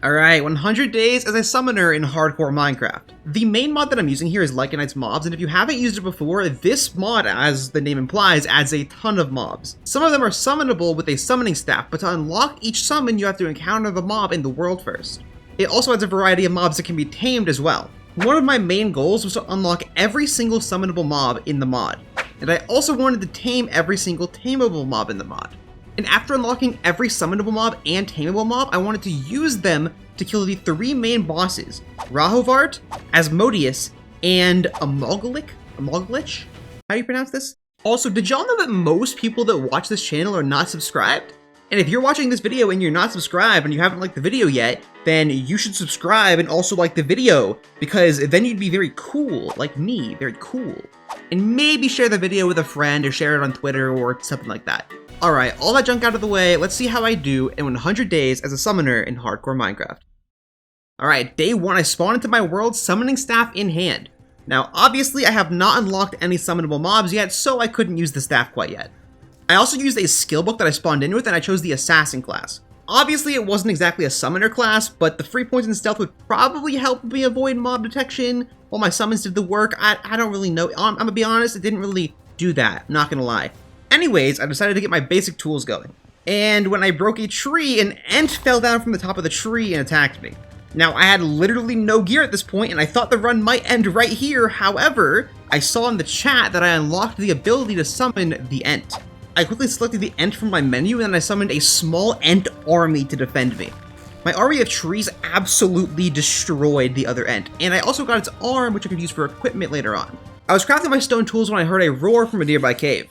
Alright, 100 days as a summoner in hardcore Minecraft. The main mod that I'm using here is Lycanite's mobs, and if you haven't used it before, this mod, as the name implies, adds a ton of mobs. Some of them are summonable with a summoning staff, but to unlock each summon, you have to encounter the mob in the world first. It also adds a variety of mobs that can be tamed as well. One of my main goals was to unlock every single summonable mob in the mod, and I also wanted to tame every single tameable mob in the mod. And after unlocking every summonable mob and tameable mob, I wanted to use them to kill the three main bosses, Rahovart, Asmodeus, and Amalgalich? How do you pronounce this? Also, did y'all know that most people that watch this channel are not subscribed? And if you're watching this video and you're not subscribed and you haven't liked the video yet, then you should subscribe and also like the video, because then you'd be very cool, like me, very cool. And maybe share the video with a friend or share it on Twitter or something like that. Alright, all that junk out of the way, let's see how I do in 100 days as a summoner in hardcore Minecraft. Alright, day 1, I spawn into my world summoning staff in hand. Now, obviously I have not unlocked any summonable mobs yet, so I couldn't use the staff quite yet. I also used a skill book that I spawned in with, and I chose the assassin class. Obviously it wasn't exactly a summoner class, but the 3 points in stealth would probably help me avoid mob detection, while my summons did the work. I don't really know, I'm gonna be honest, it didn't really do that, I'm not gonna lie. Anyways, I decided to get my basic tools going. And when I broke a tree, an ant fell down from the top of the tree and attacked me. Now, I had literally no gear at this point, and I thought the run might end right here. However, I saw in the chat that I unlocked the ability to summon the ant. I quickly selected the ant from my menu, and then I summoned a small ant army to defend me. My army of trees absolutely destroyed the other ant, and I also got its arm, which I could use for equipment later on. I was crafting my stone tools when I heard a roar from a nearby cave.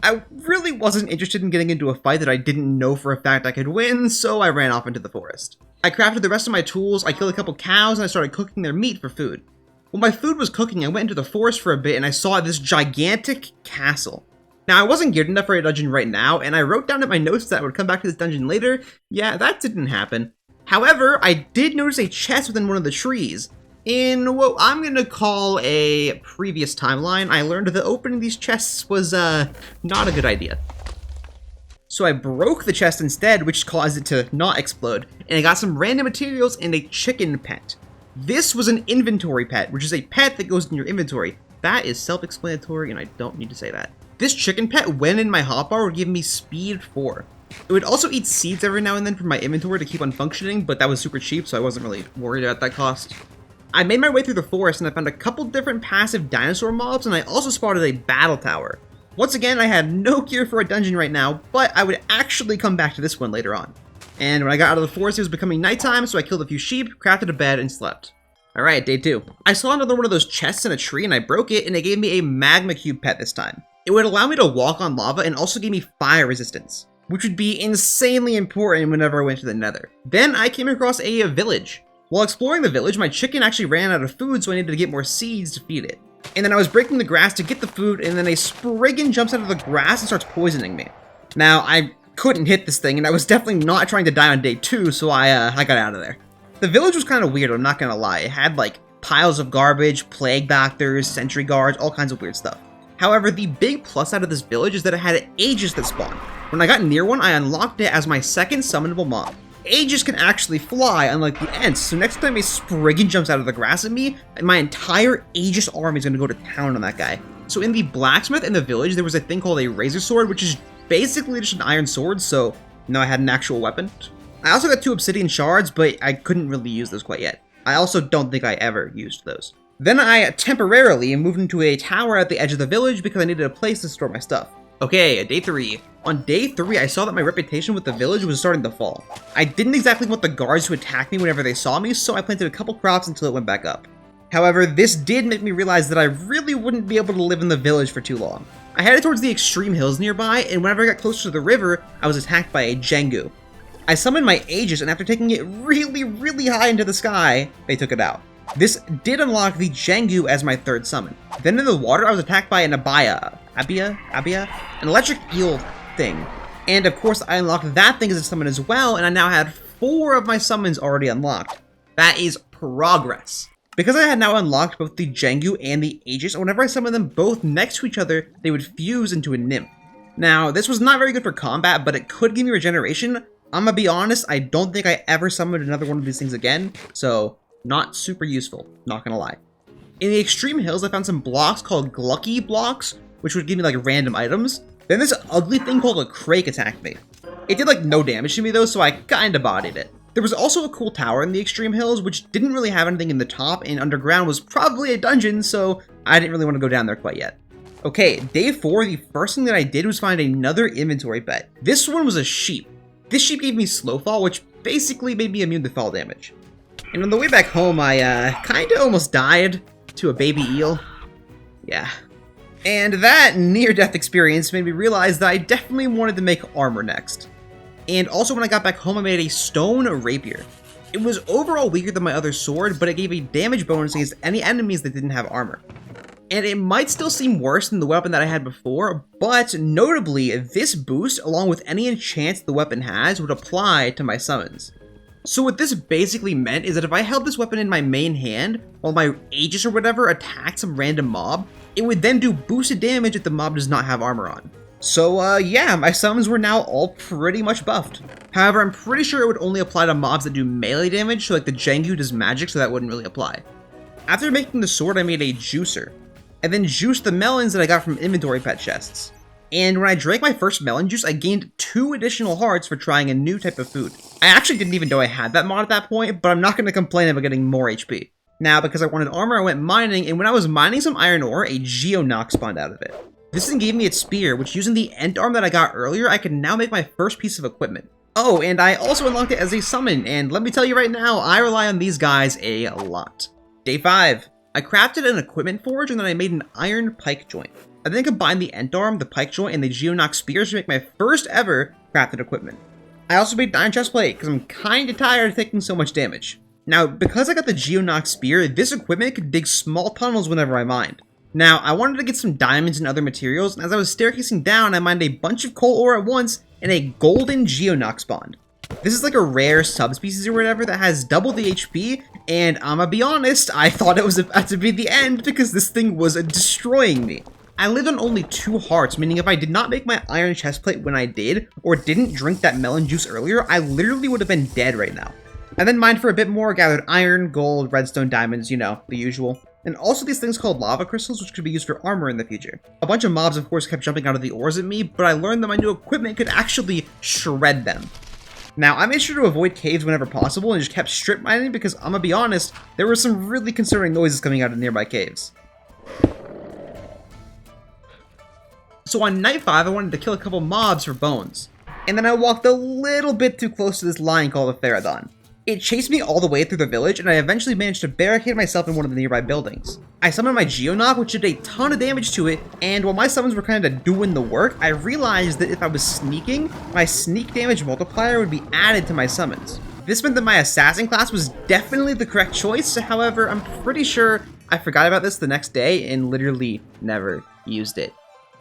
I really wasn't interested in getting into a fight that I didn't know for a fact I could win, so I ran off into the forest. I crafted the rest of my tools, I killed a couple cows, and I started cooking their meat for food. While my food was cooking, I went into the forest for a bit and I saw this gigantic castle. Now, I wasn't geared enough for a dungeon right now, and I wrote down in my notes that I would come back to this dungeon later. Yeah, that didn't happen. However, I did notice a chest within one of the trees. In what I'm gonna call a previous timeline, I learned that opening these chests was, not a good idea. So I broke the chest instead, which caused it to not explode, and I got some random materials and a chicken pet. This was an inventory pet, which is a pet that goes in your inventory. That is self-explanatory, and I don't need to say that. This chicken pet, when in my hotbar, would give me speed 4. It would also eat seeds every now and then from my inventory to keep on functioning, but that was super cheap, so I wasn't really worried about that cost. I made my way through the forest and I found a couple different passive dinosaur mobs, and I also spotted a battle tower. Once again, I had no gear for a dungeon right now, but I would actually come back to this one later on. And when I got out of the forest, it was becoming nighttime, so I killed a few sheep, crafted a bed, and slept. Alright, day 2. I saw another one of those chests in a tree and I broke it, and it gave me a magma cube pet this time. It would allow me to walk on lava and also give me fire resistance, which would be insanely important whenever I went to the nether. Then I came across a village. While exploring the village, my chicken actually ran out of food, so I needed to get more seeds to feed it. And then I was breaking the grass to get the food, and then a spriggan jumps out of the grass and starts poisoning me. Now, I couldn't hit this thing, and I was definitely not trying to die on day 2, so I got out of there. The village was kind of weird, I'm not gonna lie. It had, like, piles of garbage, plague doctors, sentry guards, all kinds of weird stuff. However, the big plus out of this village is that it had Aegis that spawned. When I got near one, I unlocked it as my second summonable mob. Aegis can actually fly, unlike the Ents, so next time a spriggan jumps out of the grass at me, my entire Aegis army is going to go to town on that guy. So in the blacksmith in the village, there was a thing called a razor sword, which is basically just an iron sword, so now I had an actual weapon. I also got 2 obsidian shards, but I couldn't really use those quite yet. I also don't think I ever used those. Then I temporarily moved into a tower at the edge of the village because I needed a place to store my stuff. Okay, day 3. On day 3, I saw that my reputation with the village was starting to fall. I didn't exactly want the guards to attack me whenever they saw me, so I planted a couple crops until it went back up. However, this did make me realize that I really wouldn't be able to live in the village for too long. I headed towards the extreme hills nearby, and whenever I got closer to the river, I was attacked by a Jengu. I summoned my Aegis, and after taking it really high into the sky, they took it out. This did unlock the Jengu as my 3rd summon. Then in the water, I was attacked by an Abia, an electric eel thing. And of course, I unlocked that thing as a summon as well, and I now had 4 of my summons already unlocked. That is progress. Because I had now unlocked both the Jengu and the Aegis, whenever I summoned them both next to each other, they would fuse into a nymph. Now, this was not very good for combat, but it could give me regeneration, I'm gonna be honest, I don't think I ever summoned another one of these things again, so not super useful, not gonna lie. In the extreme hills, I found some blocks called Glucky blocks, which would give me like random items. Then this ugly thing called a Crake attacked me. It did like no damage to me though, so I kinda bodied it. There was also a cool tower in the extreme hills, which didn't really have anything in the top, and underground was probably a dungeon, so I didn't really want to go down there quite yet. Okay, day 4, the first thing that I did was find another inventory pet. This one was a sheep. This sheep gave me slow fall, which basically made me immune to fall damage. And on the way back home, I kinda almost died to a baby eel. Yeah. And that near-death experience made me realize that I definitely wanted to make armor next. And also when I got back home, I made a stone rapier. It was overall weaker than my other sword, but it gave a damage bonus against any enemies that didn't have armor. And it might still seem worse than the weapon that I had before, but notably, this boost, along with any enchant the weapon has, would apply to my summons. So what this basically meant is that if I held this weapon in my main hand, while my Aegis or whatever attacked some random mob, it would then do boosted damage if the mob does not have armor on. So yeah, my summons were now all pretty much buffed. However, I'm pretty sure it would only apply to mobs that do melee damage, so like the Jengu does magic, so that wouldn't really apply. After making the sword, I made a juicer. I then juiced the melons that I got from inventory pet chests. And when I drank my first melon juice, I gained 2 additional hearts for trying a new type of food. I actually didn't even know I had that mod at that point, but I'm not going to complain about getting more HP. Now, because I wanted armor, I went mining, and when I was mining some iron ore, a Geonox spawned out of it. This thing gave me its spear, which using the end arm that I got earlier, I can now make my first piece of equipment. Oh, and I also unlocked it as a summon, and let me tell you right now, I rely on these guys a lot. Day 5. I crafted an equipment forge, and then I made an iron pike joint. I then combined the end arm, the pike joint, and the Geonox spears to make my first ever crafted equipment. I also made an iron chestplate, because I'm kinda tired of taking so much damage. Now, because I got the Geonox spear, this equipment could dig small tunnels whenever I mined. Now, I wanted to get some diamonds and other materials, and as I was staircasing down, I mined a bunch of coal ore at once, and a golden Geonox spawned. This is like a rare subspecies or whatever that has double the HP, and I'ma be honest, I thought it was about to be the end because this thing was destroying me. I lived on only 2 hearts, meaning if I did not make my iron chestplate when I did, or didn't drink that melon juice earlier, I literally would have been dead right now. I then mined for a bit more, gathered iron, gold, redstone, diamonds, you know, the usual. And also these things called lava crystals, which could be used for armor in the future. A bunch of mobs, of course, kept jumping out of the ores at me, but I learned that my new equipment could actually shred them. Now, I made sure to avoid caves whenever possible and just kept strip mining because, I'm gonna be honest, there were some really concerning noises coming out of nearby caves. So on night 5, I wanted to kill a couple mobs for bones. And then I walked a little bit too close to this lion called a Pterodon. It chased me all the way through the village, and I eventually managed to barricade myself in one of the nearby buildings. I summoned my Geonox, which did a ton of damage to it, and while my summons were kinda doing the work, I realized that if I was sneaking, my sneak damage multiplier would be added to my summons. This meant that my assassin class was definitely the correct choice, however, I'm pretty sure I forgot about this the next day and literally never used it.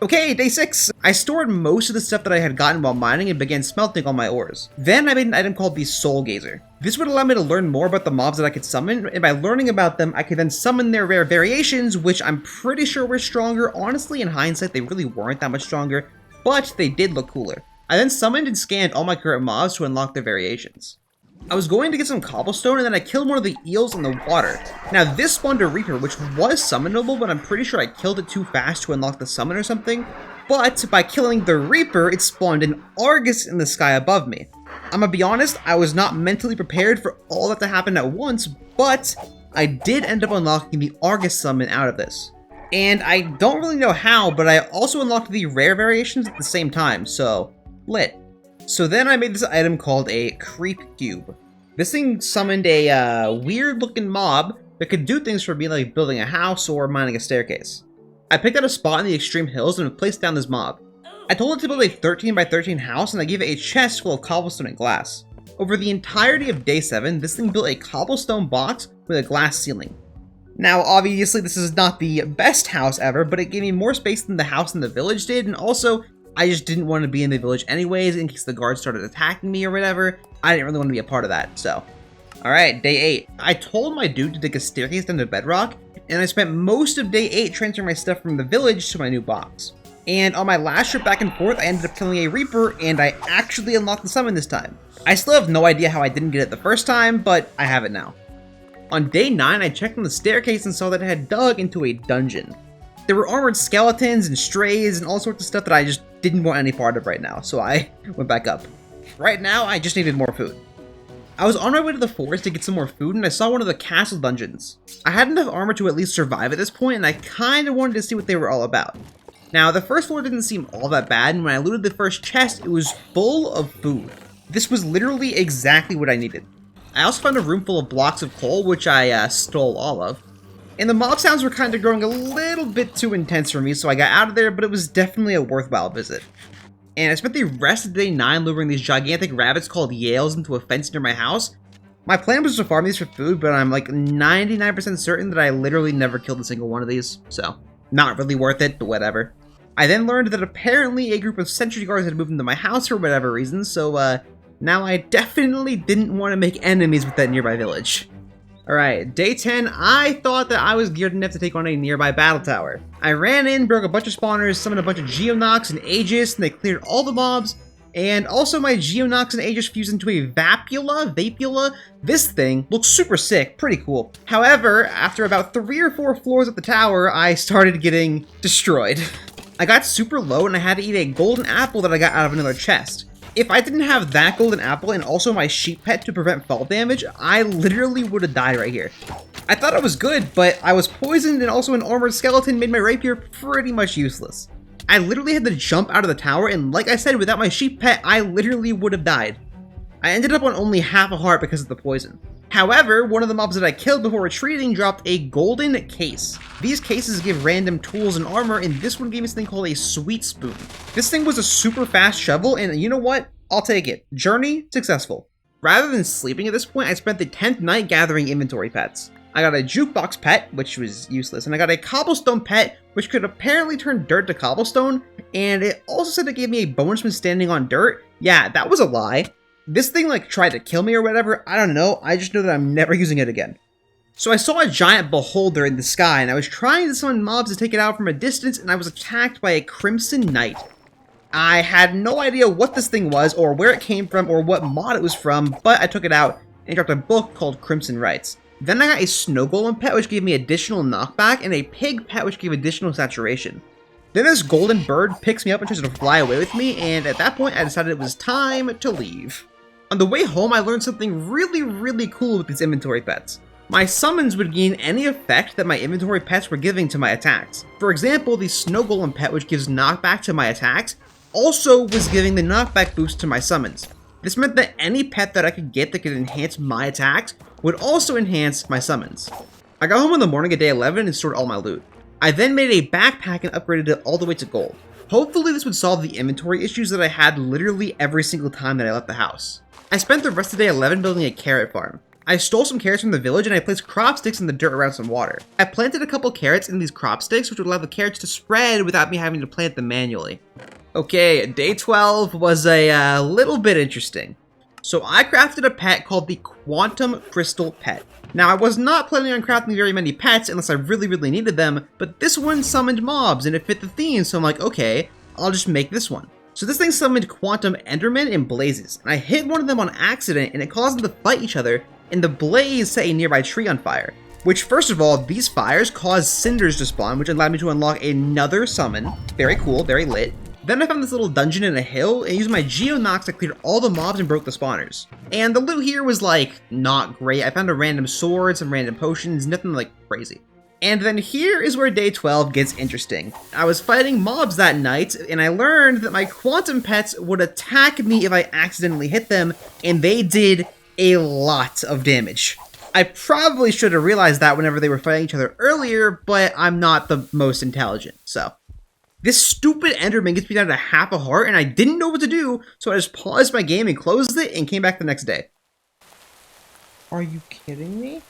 Okay, day 6. I stored most of the stuff that I had gotten while mining and began smelting all my ores. Then I made an item called the Soul Gazer. This would allow me to learn more about the mobs that I could summon, and by learning about them, I could then summon their rare variations, which I'm pretty sure were stronger. Honestly, in hindsight, they really weren't that much stronger, but they did look cooler. I then summoned and scanned all my current mobs to unlock their variations. I was going to get some cobblestone, and then I killed one of the eels in the water. Now, this spawned a Reaper, which was summonable, but I'm pretty sure I killed it too fast to unlock the summon or something. But by killing the Reaper, it spawned an Argus in the sky above me. I'm gonna be honest, I was not mentally prepared for all that to happen at once, but I did end up unlocking the Argus summon out of this. And I don't really know how, but I also unlocked the rare variations at the same time, so lit. So then I made this item called a Creep Cube. This thing summoned a weird looking mob that could do things for me like building a house or mining a staircase. I picked out a spot in the extreme hills and placed down this mob. I told it to build a 13 by 13 house and I gave it a chest full of cobblestone and glass. Over the entirety of day 7, this thing built a cobblestone box with a glass ceiling. Now obviously this is not the best house ever, but it gave me more space than the house in the village did, and also I just didn't want to be in the village anyways in case the guards started attacking me or whatever. I didn't really want to be a part of that, so. Alright, day 8. I told my dude to dig a staircase down to bedrock, and I spent most of day 8 transferring my stuff from the village to my new box. And on my last trip back and forth, I ended up killing a Reaper, and I actually unlocked the summon this time. I still have no idea how I didn't get it the first time, but I have it now. On day 9, I checked on the staircase and saw that it had dug into a dungeon. There were armored skeletons and strays and all sorts of stuff that I just didn't want any part of right now, so I went back up. Right now, I just needed more food. I was on my way to the forest to get some more food, and I saw one of the castle dungeons. I had enough armor to at least survive at this point, and I kinda wanted to see what they were all about. Now, the first floor didn't seem all that bad, and when I looted the first chest, it was full of food. This was literally exactly what I needed. I also found a room full of blocks of coal, which I stole all of. And the mob sounds were kind of growing a little bit too intense for me, so I got out of there, but it was definitely a worthwhile visit. And I spent the rest of day 9 luring these gigantic rabbits called Yales into a fence near my house. My plan was to farm these for food, but I'm like 99% certain that I literally never killed a single one of these, so not really worth it, but whatever. I then learned that apparently a group of sentry guards had moved into my house for whatever reason, so now I definitely didn't want to make enemies with that nearby village. Alright, day 10, I thought that I was geared enough to take on a nearby battle tower. I ran in, broke a bunch of spawners, summoned a bunch of Geonox and Aegis, and they cleared all the mobs, and also my Geonox and Aegis fused into a Vapula. This thing looks super sick, pretty cool. However, after about 3 or 4 floors of the tower, I started getting destroyed. I got super low and I had to eat a golden apple that I got out of another chest. If I didn't have that golden apple and also my sheep pet to prevent fall damage, I literally would have died right here. I thought I was good, but I was poisoned and also an armored skeleton made my rapier pretty much useless. I literally had to jump out of the tower, and like I said, without my sheep pet, I literally would have died. I ended up on only half a heart because of the poison. However, one of the mobs that I killed before retreating dropped a golden case. These cases give random tools and armor, and this one gave me something called a sweet spoon. This thing was a super fast shovel, and you know what? I'll take it. Journey successful. Rather than sleeping at this point, I spent the 10th night gathering inventory pets. I got a jukebox pet, which was useless, and I got a cobblestone pet, which could apparently turn dirt to cobblestone, and it also said it gave me a bonus when standing on dirt. Yeah, that was a lie. This thing like tried to kill me or whatever, I don't know, I just know that I'm never using it again. So I saw a giant beholder in the sky, and I was trying to summon mobs to take it out from a distance, and I was attacked by a crimson knight. I had no idea what this thing was, or where it came from, or what mod it was from, but I took it out, and dropped a book called Crimson Rites. Then I got a snow golem pet, which gave me additional knockback, and a pig pet, which gave additional saturation. Then this golden bird picks me up and tries to fly away with me, and at that point I decided it was time to leave. On the way home, I learned something really cool with these inventory pets. My summons would gain any effect that my inventory pets were giving to my attacks. For example, the snow golem pet, which gives knockback to my attacks, also was giving the knockback boost to my summons. This meant that any pet that I could get that could enhance my attacks would also enhance my summons. I got home in the morning of day 11 and stored all my loot. I then made a backpack and upgraded it all the way to gold. Hopefully this would solve the inventory issues that I had literally every single time that I left the house. I spent the rest of day 11 building a carrot farm. I stole some carrots from the village and I placed crop sticks in the dirt around some water. I planted a couple carrots in these crop sticks, which would allow the carrots to spread without me having to plant them manually. Okay, day 12 was a little bit interesting. So I crafted a pet called the Quantum Crystal Pet. Now I was not planning on crafting very many pets unless I really needed them, but this one summoned mobs and it fit the theme, so I'm like, okay, I'll just make this one. So this thing summoned Quantum Endermen and Blazes, and I hit one of them on accident and it caused them to fight each other, and the blaze set a nearby tree on fire. Which, first of all, these fires caused cinders to spawn, which allowed me to unlock another summon. Very cool, very lit. Then I found this little dungeon in a hill and used my Geonox to clear all the mobs and broke the spawners. And the loot here was like, not great. I found a random sword, some random potions, nothing like crazy. And then here is where day 12 gets interesting. I was fighting mobs that night, and I learned that my quantum pets would attack me if I accidentally hit them, and they did a lot of damage. I probably should have realized that whenever they were fighting each other earlier, but I'm not the most intelligent, so. This stupid Enderman gets me down to half a heart, and I didn't know what to do, so I just paused my game and closed it, and came back the next day. Are you kidding me?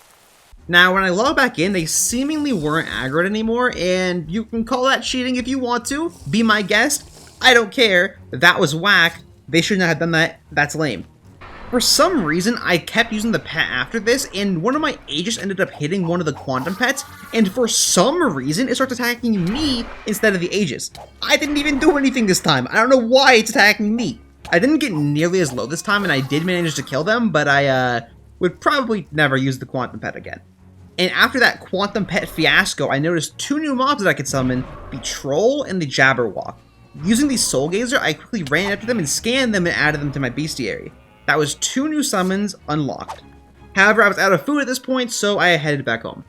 Now, when I log back in, they seemingly weren't aggroed anymore, and you can call that cheating if you want to. Be my guest. I don't care. That was whack. They should not have done that. That's lame. For some reason, I kept using the pet after this, and one of my Aegis ended up hitting one of the quantum pets, and for some reason, it starts attacking me instead of the Aegis. I didn't even do anything this time. I don't know why it's attacking me. I didn't get nearly as low this time, and I did manage to kill them, but I would probably never use the quantum pet again. And after that quantum pet fiasco, I noticed 2 new mobs that I could summon, the Troll and the Jabberwock. Using the Soul Gazer, I quickly ran after them and scanned them and added them to my bestiary. That was 2 new summons unlocked. However, I was out of food at this point, so I headed back home.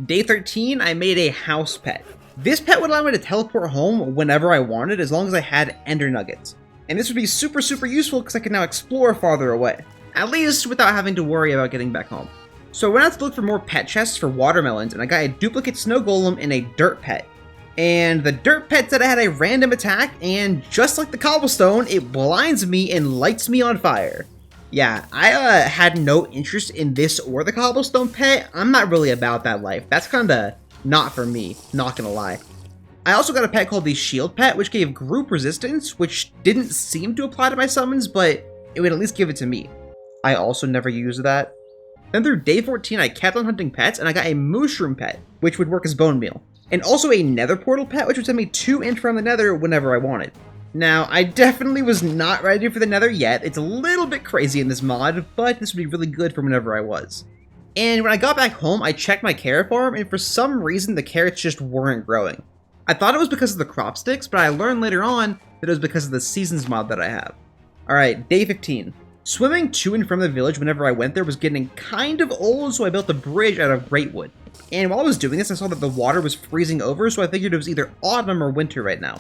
Day 13, I made a house pet. This pet would allow me to teleport home whenever I wanted, as long as I had Ender Nuggets. And this would be super useful because I can now explore farther away. At least without having to worry about getting back home. So I went out to look for more pet chests for watermelons, and I got a duplicate snow golem and a dirt pet. And the dirt pet said I had a random attack, and just like the cobblestone, it blinds me and lights me on fire. Yeah, I had no interest in this or the cobblestone pet. I'm not really about that life. That's kinda not for me, not gonna lie. I also got a pet called the shield pet, which gave group resistance, which didn't seem to apply to my summons, but it would at least give it to me. I also never used that. Then through day 14, I kept on hunting pets, and I got a mushroom pet, which would work as bone meal. And also a nether portal pet, which would send me to and from the nether whenever I wanted. Now, I definitely was not ready for the nether yet. It's a little bit crazy in this mod, but this would be really good for whenever I was. And when I got back home, I checked my carrot farm, and for some reason, the carrots just weren't growing. I thought it was because of the crop sticks, but I learned later on that it was because of the seasons mod that I have. Alright, day 15. Swimming to and from the village whenever I went there was getting kind of old, so I built a bridge out of great wood. And while I was doing this, I saw that the water was freezing over, so I figured it was either autumn or winter right now.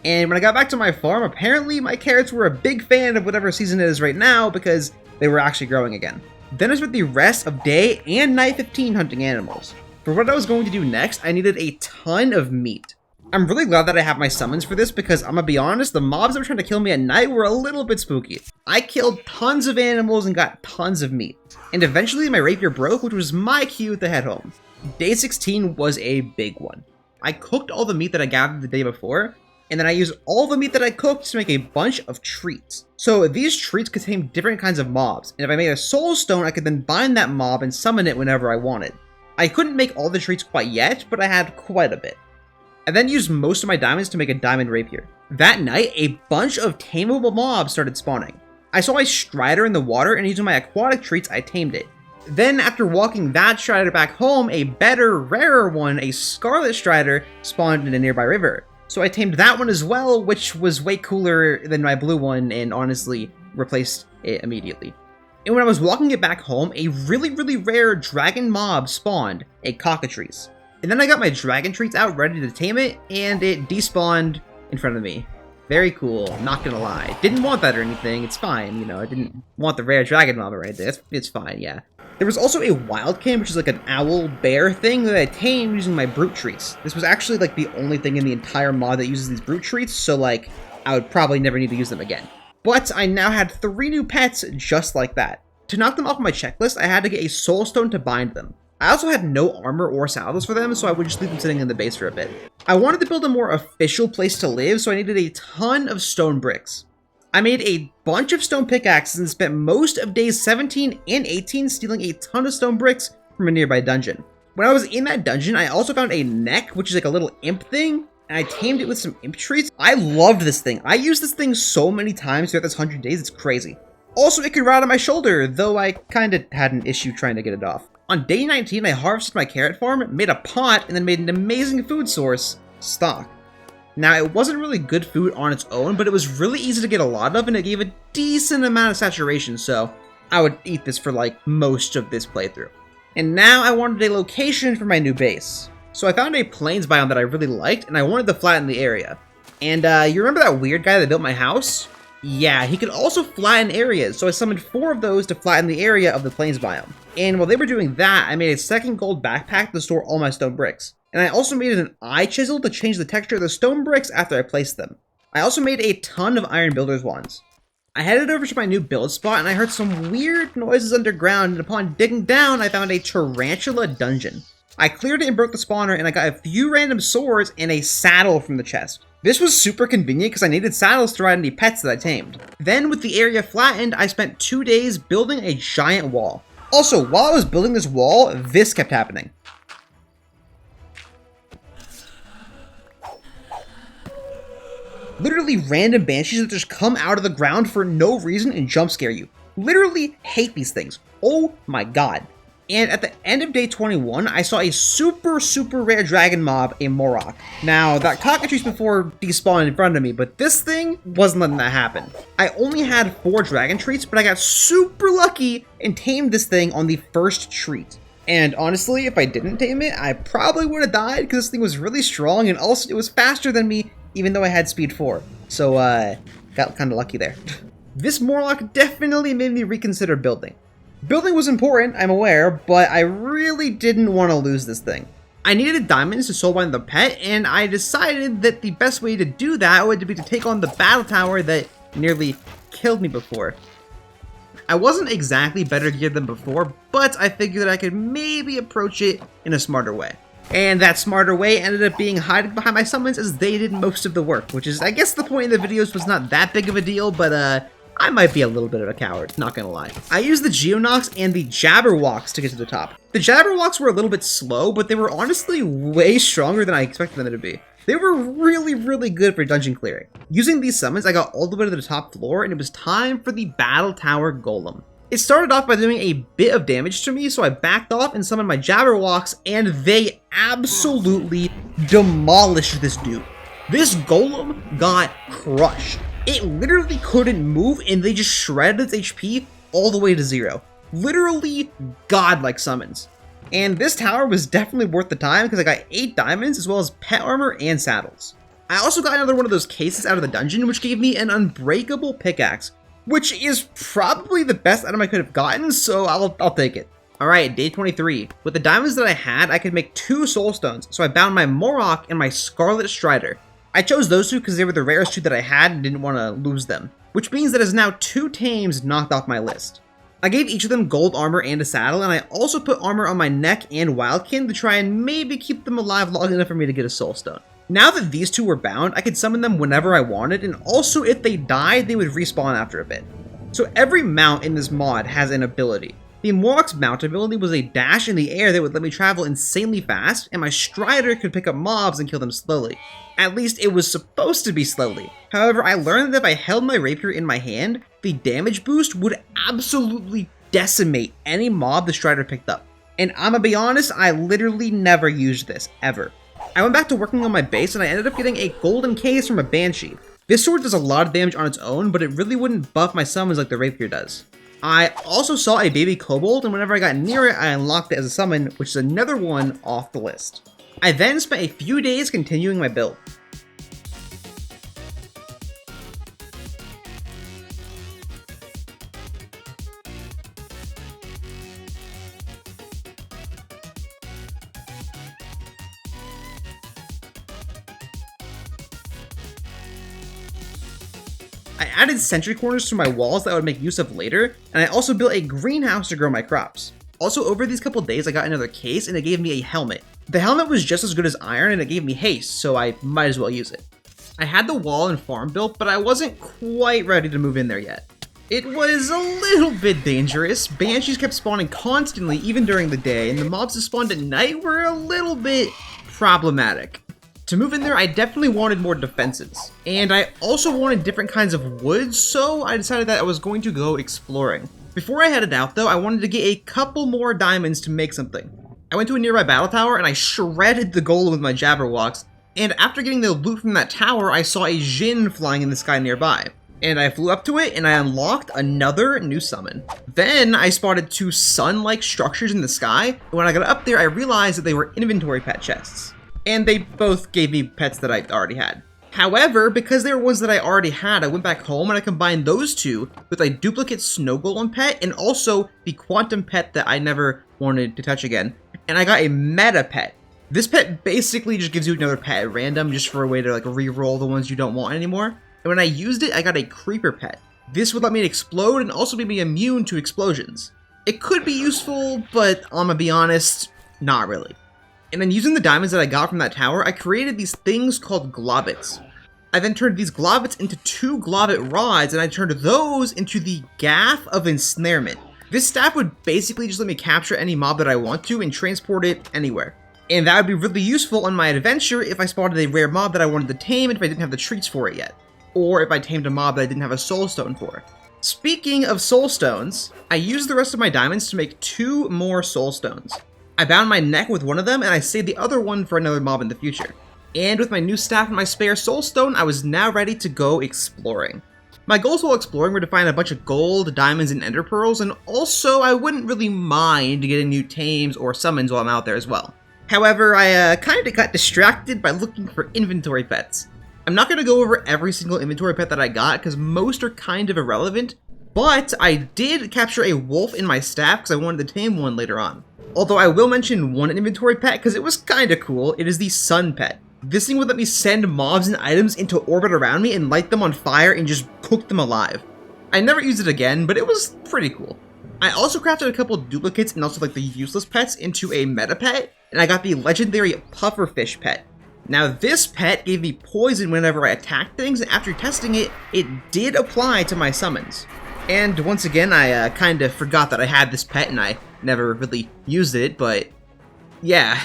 And when I got back to my farm, apparently my carrots were a big fan of whatever season it is right now because they were actually growing again. Then I spent the rest of day and night 15 hunting animals. For what I was going to do next, I needed a ton of meat. I'm really glad that I have my summons for this because I'm gonna be honest, the mobs that were trying to kill me at night were a little bit spooky. I killed tons of animals and got tons of meat. And eventually my rapier broke, which was my cue to head home. Day 16 was a big one. I cooked all the meat that I gathered the day before, and then I used all the meat that I cooked to make a bunch of treats. So these treats contain different kinds of mobs, and if I made a soul stone, I could then bind that mob and summon it whenever I wanted. I couldn't make all the treats quite yet, but I had quite a bit. I then used most of my diamonds to make a diamond rapier. That night, a bunch of tameable mobs started spawning. I saw a strider in the water, and using my aquatic treats, I tamed it. Then, after walking that strider back home, a better, rarer one, a scarlet strider, spawned in a nearby river. So I tamed that one as well, which was way cooler than my blue one, and honestly, replaced it immediately. And when I was walking it back home, a really rare dragon mob spawned, a cockatrice. And then I got my dragon treats out ready to tame it, and it despawned in front of me. Very cool, not gonna lie. Didn't want that or anything, it's fine, you know, I didn't want the rare dragon mob right there, it's fine, yeah. There was also a wildkin, which is like an owl-bear thing that I tamed using my brute treats. This was actually like the only thing in the entire mod that uses these brute treats, so like, I would probably never need to use them again. But I now had 3 new pets just like that. To knock them off my checklist, I had to get a soul stone to bind them. I also had no armor or saddles for them, so I would just leave them sitting in the base for a bit. I wanted to build a more official place to live, so I needed a ton of stone bricks. I made a bunch of stone pickaxes and spent most of days 17 and 18 stealing a ton of stone bricks from a nearby dungeon. When I was in that dungeon, I also found a neck, which is like a little imp thing, and I tamed it with some imp treats. I loved this thing. I used this thing so many times throughout this 100 days, it's crazy. Also, it could ride on my shoulder, though I kinda had an issue trying to get it off. On day 19, I harvested my carrot farm, made a pot, and then made an amazing food source, stock. Now, it wasn't really good food on its own, but it was really easy to get a lot of, and it gave a decent amount of saturation, so I would eat this for like most of this playthrough. And now I wanted a location for my new base. So I found a plains biome that I really liked, and I wanted to flatten the area. And you remember that weird guy that built my house? Yeah, he could also flatten areas, so I summoned 4 of those to flatten the area of the plains biome. And while they were doing that, I made a second gold backpack to store all my stone bricks. And I also made an eye chisel to change the texture of the stone bricks after I placed them. I also made a ton of iron builder's wands. I headed over to my new build spot and I heard some weird noises underground, and upon digging down, I found a tarantula dungeon. I cleared it and broke the spawner, and I got a few random swords and a saddle from the chest. This was super convenient because I needed saddles to ride any pets that I tamed. Then, with the area flattened, I spent 2 days building a giant wall. Also, while I was building this wall, this kept happening. Literally random banshees that just come out of the ground for no reason and jump scare you. Literally hate these things. Oh my god. And at the end of day 21, I saw a super rare dragon mob, a Morok. Now, that cockatrice before despawned in front of me, but this thing wasn't letting that happen. I only had 4 dragon treats, but I got super lucky and tamed this thing on the first treat. And honestly, if I didn't tame it, I probably would have died because this thing was really strong and also it was faster than me, even though I had speed 4. So, got kind of lucky there. This Morlock definitely made me reconsider building. Building was important, I'm aware, but I really didn't want to lose this thing. I needed diamonds to soulbind the pet, and I decided that the best way to do that would be to take on the battle tower that nearly killed me before. I wasn't exactly better geared than before, but I figured that I could maybe approach it in a smarter way. And that smarter way ended up being hiding behind my summons as they did most of the work, which is, I guess the point of the videos was not that big of a deal, but I might be a little bit of a coward, not gonna lie. I used the Geonox and the Jabberwocks to get to the top. The Jabberwocks were a little bit slow, but they were honestly way stronger than I expected them to be. They were really good for dungeon clearing. Using these summons, I got all the way to the top floor, and it was time for the Battle Tower Golem. It started off by doing a bit of damage to me, so I backed off and summoned my Jabberwocks, and they absolutely demolished this dude. This Golem got crushed. It literally couldn't move, and they just shredded its HP all the way to 0. Literally godlike summons. And this tower was definitely worth the time because I got 8 diamonds as well as pet armor and saddles. I also got another one of those cases out of the dungeon, which gave me an unbreakable pickaxe, which is probably the best item I could have gotten, so I'll take it. Alright, day 23. With the diamonds that I had, I could make 2 soul stones, so I bound my Morok and my Scarlet Strider. I chose those 2 because they were the rarest 2 that I had and didn't want to lose them, which means that is now 2 tames knocked off my list. I gave each of them gold armor and a saddle, and I also put armor on my neck and Wildkin to try and maybe keep them alive long enough for me to get a soul stone. Now that these 2 were bound, I could summon them whenever I wanted, and also if they died, they would respawn after a bit. So every mount in this mod has an ability. The Morok's mount ability was a dash in the air that would let me travel insanely fast, and my Strider could pick up mobs and kill them slowly. At least it was supposed to be slowly. However, I learned that if I held my rapier in my hand, the damage boost would absolutely decimate any mob the Strider picked up. And I'ma be honest, I literally never used this, ever. I went back to working on my base and I ended up getting a golden case from a Banshee. This sword does a lot of damage on its own, but it really wouldn't buff my summons like the rapier does. I also saw a baby kobold, and whenever I got near it, I unlocked it as a summon, which is another one off the list. I then spent a few days continuing my build. I added sentry corners to my walls that I would make use of later, and I also built a greenhouse to grow my crops. Also, over these couple days, I got another case, and it gave me a helmet. The helmet was just as good as iron, and it gave me haste, so I might as well use it. I had the wall and farm built, but I wasn't quite ready to move in there yet. It was a little bit dangerous. Banshees kept spawning constantly, even during the day, and the mobs that spawned at night were a little bit problematic. To move in there, I definitely wanted more defenses, and I also wanted different kinds of woods, so I decided that I was going to go exploring. Before I headed out, though, I wanted to get a couple more diamonds to make something. I went to a nearby battle tower, and I shredded the golem with my Jabberwocks, and after getting the loot from that tower, I saw a Jinn flying in the sky nearby. And I flew up to it, and I unlocked another new summon. Then, I spotted 2 sun-like structures in the sky, and when I got up there, I realized that they were inventory pet chests. And they both gave me pets that I already had. However, because they were ones that I already had, I went back home and I combined those 2 with a duplicate snow golem pet and also the quantum pet that I never wanted to touch again. And I got a meta pet. This pet basically just gives you another pet at random just for a way to like re-roll the ones you don't want anymore. And when I used it, I got a creeper pet. This would let me explode and also make me immune to explosions. It could be useful, but I'm gonna be honest, not really. And then using the diamonds that I got from that tower, I created these things called globbits. I then turned these globbits into 2 globbit rods, and I turned those into the Gaff of Ensnarement. This staff would basically just let me capture any mob that I want to and transport it anywhere. And that would be really useful on my adventure if I spotted a rare mob that I wanted to tame and if I didn't have the treats for it yet. Or if I tamed a mob that I didn't have a soul stone for. Speaking of soul stones, I used the rest of my diamonds to make 2 more soul stones. I bound my neck with one of them and I saved the other one for another mob in the future. And with my new staff and my spare soul stone, I was now ready to go exploring. My goals while exploring were to find a bunch of gold, diamonds, and ender pearls, and also I wouldn't really mind getting new tames or summons while I'm out there as well. However, I kinda got distracted by looking for inventory pets. I'm not gonna go over every single inventory pet that I got, because most are kind of irrelevant, but I did capture a wolf in my staff because I wanted to tame one later on. Although I will mention one inventory pet because it was kinda cool. It is the sun pet. This thing would let me send mobs and items into orbit around me and light them on fire and just cook them alive. I never used it again, but it was pretty cool. I also crafted a couple duplicates and also like the useless pets into a meta pet, and I got the legendary pufferfish pet. Now this pet gave me poison whenever I attacked things, and after testing it, it did apply to my summons. And once again, I kinda forgot that I had this pet and I never really used it, but yeah.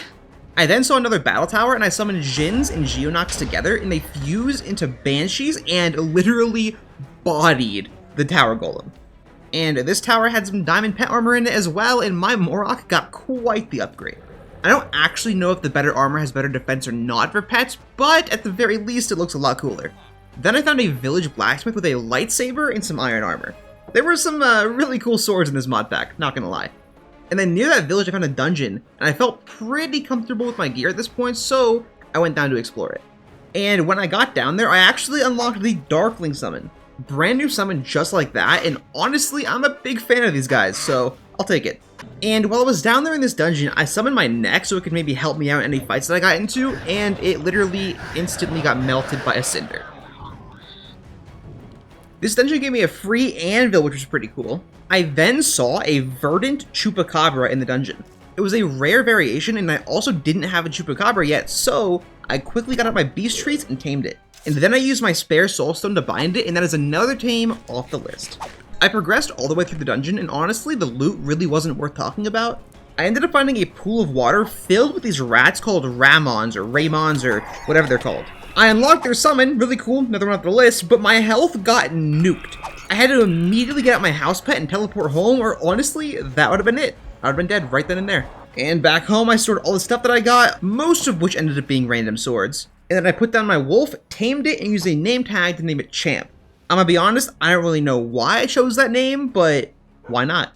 I then saw another battle tower and I summoned Djinns and Geonox together and they fused into Banshees and literally bodied the tower golem. And this tower had some diamond pet armor in it as well, and my Morok got quite the upgrade. I don't actually know if the better armor has better defense or not for pets, but at the very least it looks a lot cooler. Then I found a village blacksmith with a lightsaber and some iron armor. There were some really cool swords in this mod pack, not gonna lie. And then near that village I found a dungeon, and I felt pretty comfortable with my gear at this point, so I went down to explore it. And when I got down there, I actually unlocked the Darkling summon. Brand new summon just like that, and honestly, I'm a big fan of these guys, so I'll take it. And while I was down there in this dungeon, I summoned my neck so it could maybe help me out in any fights that I got into, and it literally instantly got melted by a cinder. This dungeon gave me a free anvil, which was pretty cool. I then saw a verdant chupacabra in the dungeon. It was a rare variation, and I also didn't have a chupacabra yet, so I quickly got out my beast treats and tamed it. And then I used my spare soulstone to bind it, and that is another tame off the list. I progressed all the way through the dungeon, and honestly, the loot really wasn't worth talking about. I ended up finding a pool of water filled with these rats called Ramons, or Raymons, or whatever they're called. I unlocked their summon, really cool, another one off the list, but my health got nuked. I had to immediately get out my house pet and teleport home, or honestly, that would have been it. I would have been dead right then and there. And back home, I stored all the stuff that I got, most of which ended up being random swords. And then I put down my wolf, tamed it, and used a name tag to name it Champ. I'm gonna be honest, I don't really know why I chose that name, but why not?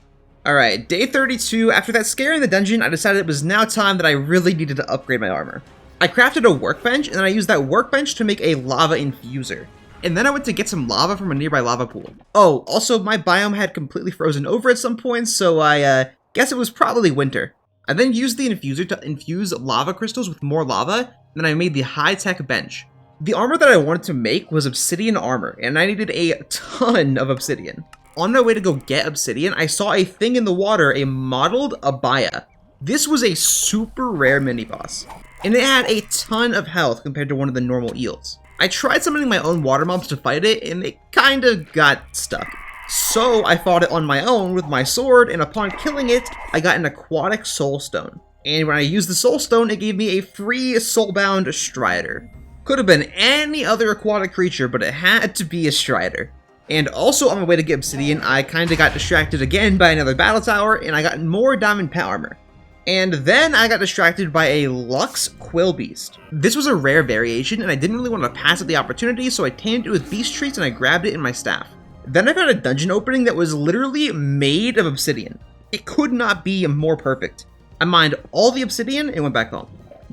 Alright, day 32, after that scare in the dungeon, I decided it was now time that I really needed to upgrade my armor. I crafted a workbench, and then I used that workbench to make a lava infuser. And then I went to get some lava from a nearby lava pool. Oh, also my biome had completely frozen over at some point, so I guess it was probably winter. I then used the infuser to infuse lava crystals with more lava, and then I made the high-tech bench. The armor that I wanted to make was obsidian armor, and I needed a ton of obsidian. On my way to go get obsidian, I saw a thing in the water, a mottled abaya. This was a super rare mini-boss, and it had a ton of health compared to one of the normal eels. I tried summoning my own water mobs to fight it, and it kinda got stuck. So I fought it on my own with my sword, and upon killing it, I got an aquatic soul stone. And when I used the soul stone, it gave me a free soulbound strider. Could have been any other aquatic creature, but it had to be a strider. And also on my way to get obsidian, I kinda got distracted again by another battle tower, and I got more diamond pet armor. And then I got distracted by a Lux Quill Beast. This was a rare variation, and I didn't really want to pass up the opportunity, so I tamed it with beast treats and I grabbed it in my staff. Then I found a dungeon opening that was literally made of obsidian. It could not be more perfect. I mined all the obsidian and went back home.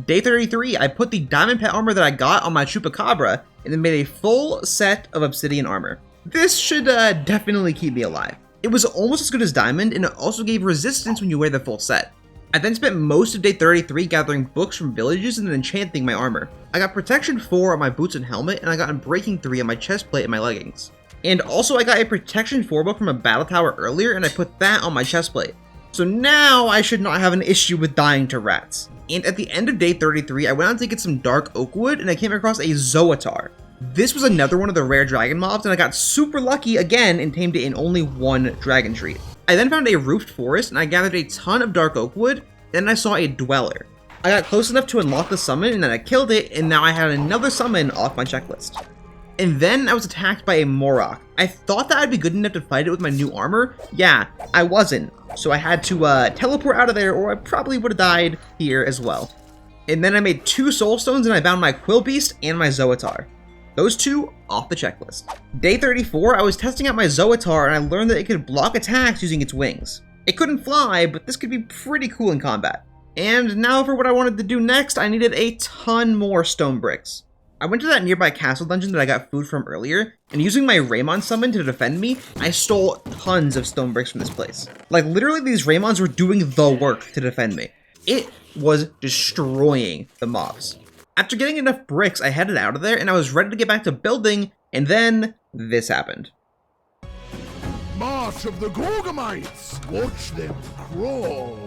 Day 33, I put the diamond pet armor that I got on my chupacabra, and then made a full set of obsidian armor. This should definitely keep me alive. It was almost as good as diamond, and it also gave resistance when you wear the full set. I then spent most of day 33 gathering books from villages and then enchanting my armor. I got protection 4 on my boots and helmet, and I got unbreaking 3 on my chest plate and my leggings. And also I got a protection 4 book from a battle tower earlier, and I put that on my chest plate. So now I should not have an issue with dying to rats. And at the end of day 33, I went out to get some dark oak wood, and I came across a Zoatar. This was another one of the rare dragon mobs, and I got super lucky again and tamed it in only one dragon treat. I then found a roofed forest, and I gathered a ton of dark oak wood, then I saw a dweller. I got close enough to unlock the summon, and then I killed it, and now I had another summon off my checklist. And then I was attacked by a Morok. I thought that I'd be good enough to fight it with my new armor. Yeah, I wasn't. So I had to teleport out of there, or I probably would have died here as well. And then I made 2 soul stones, and I bound my quill beast and my Zoatar. Those 2 off the checklist. Day 34, I was testing out my Zoatar, and I learned that it could block attacks using its wings. It couldn't fly, but this could be pretty cool in combat. And now for what I wanted to do next, I needed a ton more stone bricks. I went to that nearby castle dungeon that I got food from earlier, and using my Raymon summon to defend me, I stole tons of stone bricks from this place. Like, literally these Raymons were doing the work to defend me. It was destroying the mobs. After getting enough bricks, I headed out of there, and I was ready to get back to building, and then this happened. March of the Gorgomites! Watch them crawl!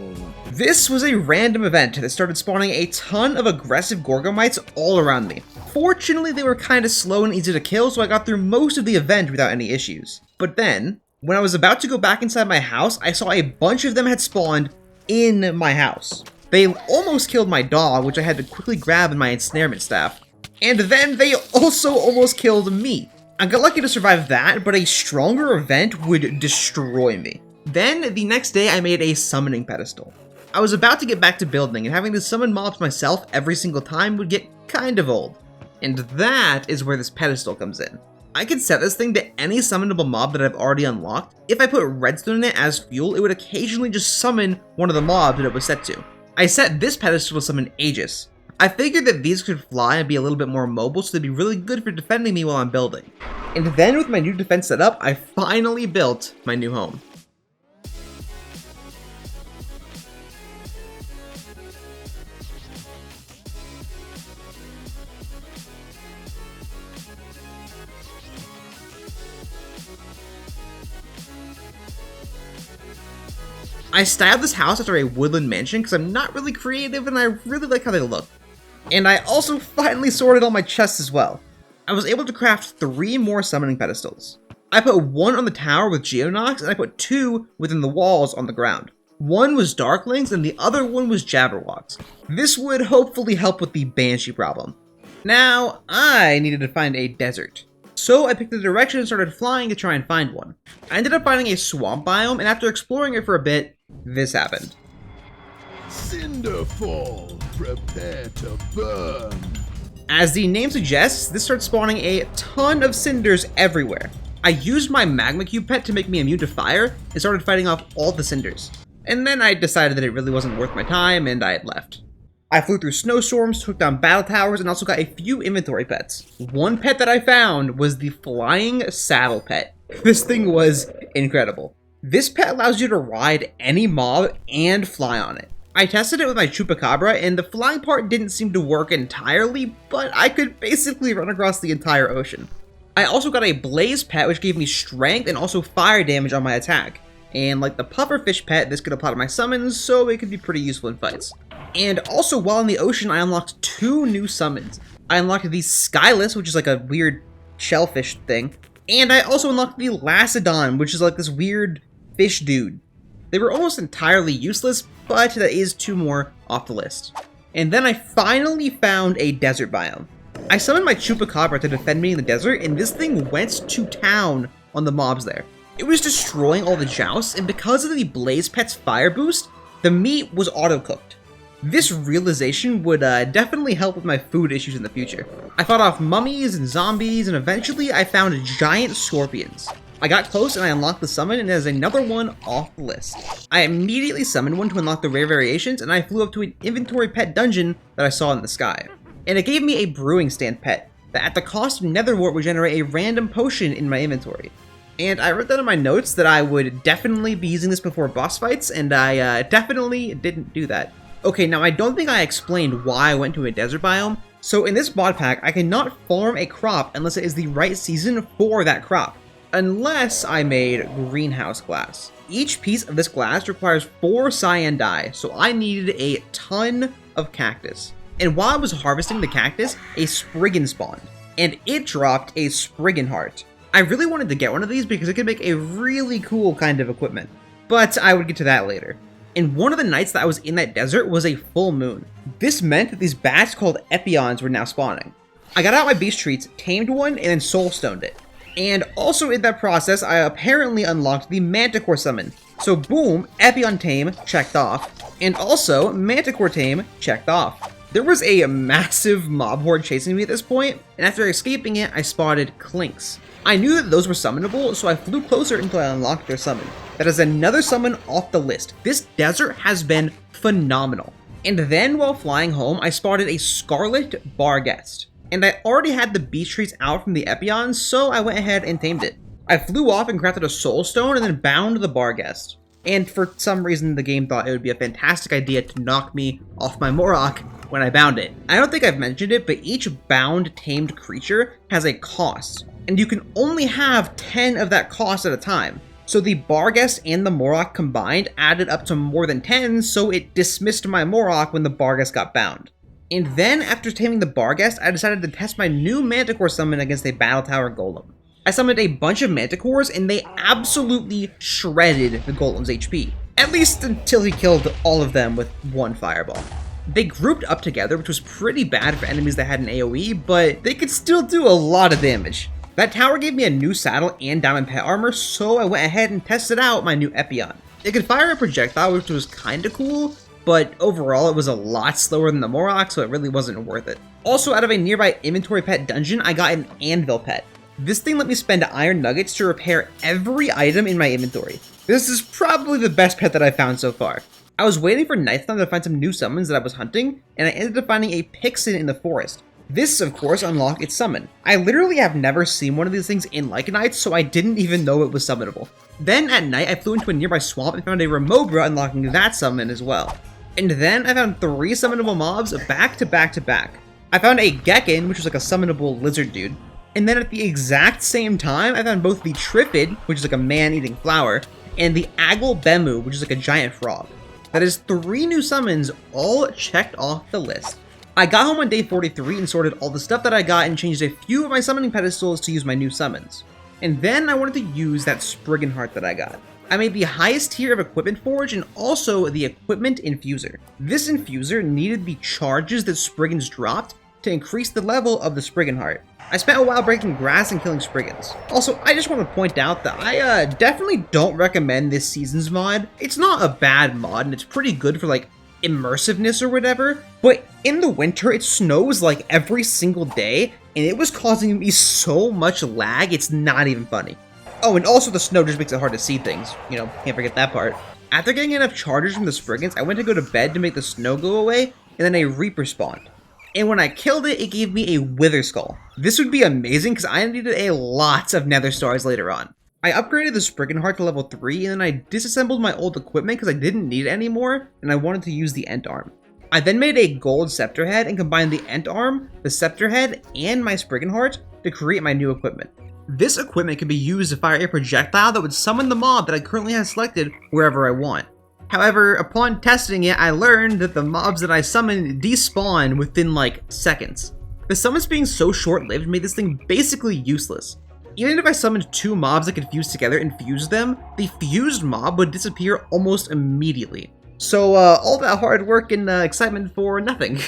This was a random event that started spawning a ton of aggressive Gorgomites all around me. Fortunately, they were kind of slow and easy to kill, so I got through most of the event without any issues. But then, when I was about to go back inside my house, I saw a bunch of them had spawned in my house. They almost killed my dog, which I had to quickly grab in my ensnarement staff. And then they also almost killed me. I got lucky to survive that, but a stronger event would destroy me. Then, the next day, I made a summoning pedestal. I was about to get back to building, and having to summon mobs myself every single time would get kind of old. And that is where this pedestal comes in. I could set this thing to any summonable mob that I've already unlocked. If I put redstone in it as fuel, it would occasionally just summon one of the mobs that it was set to. I set this pedestal to summon Aegis. I figured that these could fly and be a little bit more mobile, so they'd be really good for defending me while I'm building. And then with my new defense set up, I finally built my new home. I styled this house after a woodland mansion because I'm not really creative and I really like how they look. And I also finally sorted all my chests as well. I was able to craft 3 more summoning pedestals. I put 1 on the tower with Geonox, and I put 2 within the walls on the ground. One was Darklings and the other one was Jabberwocks. This would hopefully help with the Banshee problem. Now, I needed to find a desert. So I picked a direction and started flying to try and find one. I ended up finding a swamp biome, and after exploring it for a bit, this happened. Cinderfall, prepare to burn. As the name suggests, this starts spawning a ton of cinders everywhere. I used my magma cube pet to make me immune to fire and started fighting off all the cinders. And then I decided that it really wasn't worth my time and I had left. I flew through snowstorms, took down battle towers, and also got a few inventory pets. One pet that I found was the flying saddle pet. This thing was incredible. This pet allows you to ride any mob and fly on it. I tested it with my Chupacabra, and the flying part didn't seem to work entirely, but I could basically run across the entire ocean. I also got a Blaze pet, which gave me strength and also fire damage on my attack. And like the pufferfish pet, this could apply to my summons, so it could be pretty useful in fights. And also, while in the ocean, I unlocked 2 new summons. I unlocked the Skyless, which is like a weird shellfish thing, and I also unlocked the Lacedon, which is like this weird fish dude. They were almost entirely useless, but there is 2 more off the list. And then I finally found a desert biome. I summoned my Chupacabra to defend me in the desert, and this thing went to town on the mobs there. It was destroying all the jousts, and because of the Blaze Pet's fire boost, the meat was auto-cooked. This realization would definitely help with my food issues in the future. I fought off mummies and zombies, and eventually I found giant scorpions. I got close and I unlocked the summon, and there's another one off the list. I immediately summoned one to unlock the rare variations, and I flew up to an inventory pet dungeon that I saw in the sky. And it gave me a brewing stand pet that at the cost of netherwort would generate a random potion in my inventory. And I wrote that in my notes that I would definitely be using this before boss fights, and I definitely didn't do that. Okay, now I don't think I explained why I went to a desert biome. So in this mod pack, I cannot farm a crop unless it is the right season for that crop. Unless I made greenhouse glass. Each piece of this glass requires 4 cyan dye, so I needed a ton of cactus. And while I was harvesting the cactus, a Spriggan spawned. and it dropped a Spriggan Heart. I really wanted to get one of these because it could make a really cool kind of equipment, but I would get to that later. And one of the nights that I was in that desert was a full moon. This meant that these bats called Epions were now spawning. I got out my beast treats, tamed one, and then soulstoned it. And also in that process, I apparently unlocked the Manticore summon. So boom, Epion tame, checked off. And also, Manticore tame, checked off. There was a massive mob horde chasing me at this point, and after escaping it, I spotted Clinks. I knew that those were summonable, so I flew closer until I unlocked their summon. That is another summon off the list. This desert has been phenomenal. And then while flying home, I spotted a Scarlet Barghest. And I already had the beast treats out from the Epions, so I went ahead and tamed it. I flew off and crafted a soul stone and then bound the Barghest. And for some reason, the game thought it would be a fantastic idea to knock me off my Morok when I bound it. I don't think I've mentioned it, but each bound tamed creature has a cost, and you can only have 10 of that cost at a time. So the Barghest and the Morok combined added up to more than 10, so it dismissed my Morok when the Barghest got bound. And then, after taming the Barghest, I decided to test my new Manticore summon against a Battle Tower Golem. I summoned a bunch of Manticores, and they absolutely shredded the Golem's HP. At least until he killed all of them with one fireball. They grouped up together, which was pretty bad for enemies that had an AoE, but they could still do a lot of damage. That tower gave me a new saddle and diamond pet armor, so I went ahead and tested out my new Epion. It could fire a projectile, which was kinda cool, but overall it was a lot slower than the Morok, so it really wasn't worth it. Also, out of a nearby inventory pet dungeon, I got an anvil pet. This thing let me spend iron nuggets to repair every item in my inventory. This is probably the best pet that I've found so far. I was waiting for nighttime to find some new summons that I was hunting, and I ended up finding a Pixin in the forest. This, of course, unlocked its summon. I literally have never seen one of these things in Lycanites, so I didn't even know it was summonable. Then at night, I flew into a nearby swamp and found a Remobra unlocking that summon as well. And then I found 3 summonable mobs back to back to back. I found a Gekken, which was like a summonable lizard dude. And then at the exact same time, I found both the Trifid, which is like a man-eating flower, and the Aggle Bemu, which is like a giant frog. That is 3 new summons, all checked off the list. I got home on day 43 and sorted all the stuff that I got and changed a few of my summoning pedestals to use my new summons. And then I wanted to use that Spriggan Heart that I got. I made the highest tier of Equipment Forge and also the Equipment Infuser. This Infuser needed the charges that Spriggans dropped to increase the level of the Spriggan Heart. I spent a while breaking grass and killing Spriggans. Also, I just want to point out that I definitely don't recommend this season's mod. It's not a bad mod and it's pretty good for like immersiveness or whatever, but in the winter it snows like every single day and it was causing me so much lag, it's not even funny. Oh, and also the snow just makes it hard to see things. You know, can't forget that part. After getting enough charges from the Spriggans, I went to go to bed to make the snow go away, and then a Reaper spawned. And when I killed it, it gave me a Wither Skull. This would be amazing because I needed a lot of Nether Stars later on. I upgraded the Spriggan Heart to level 3, and then I disassembled my old equipment because I didn't need it anymore, and I wanted to use the Ent Arm. I then made a gold Scepter Head and combined the Ent Arm, the Scepter Head, and my Spriggan Heart to create my new equipment. This equipment can be used to fire a projectile that would summon the mob that I currently have selected wherever I want. However, upon testing it, I learned that the mobs that I summoned despawn within like seconds. The summons being so short-lived made this thing basically useless. Even if I summoned 2 mobs that could fuse together and fuse them, the fused mob would disappear almost immediately. So all that hard work and excitement for nothing.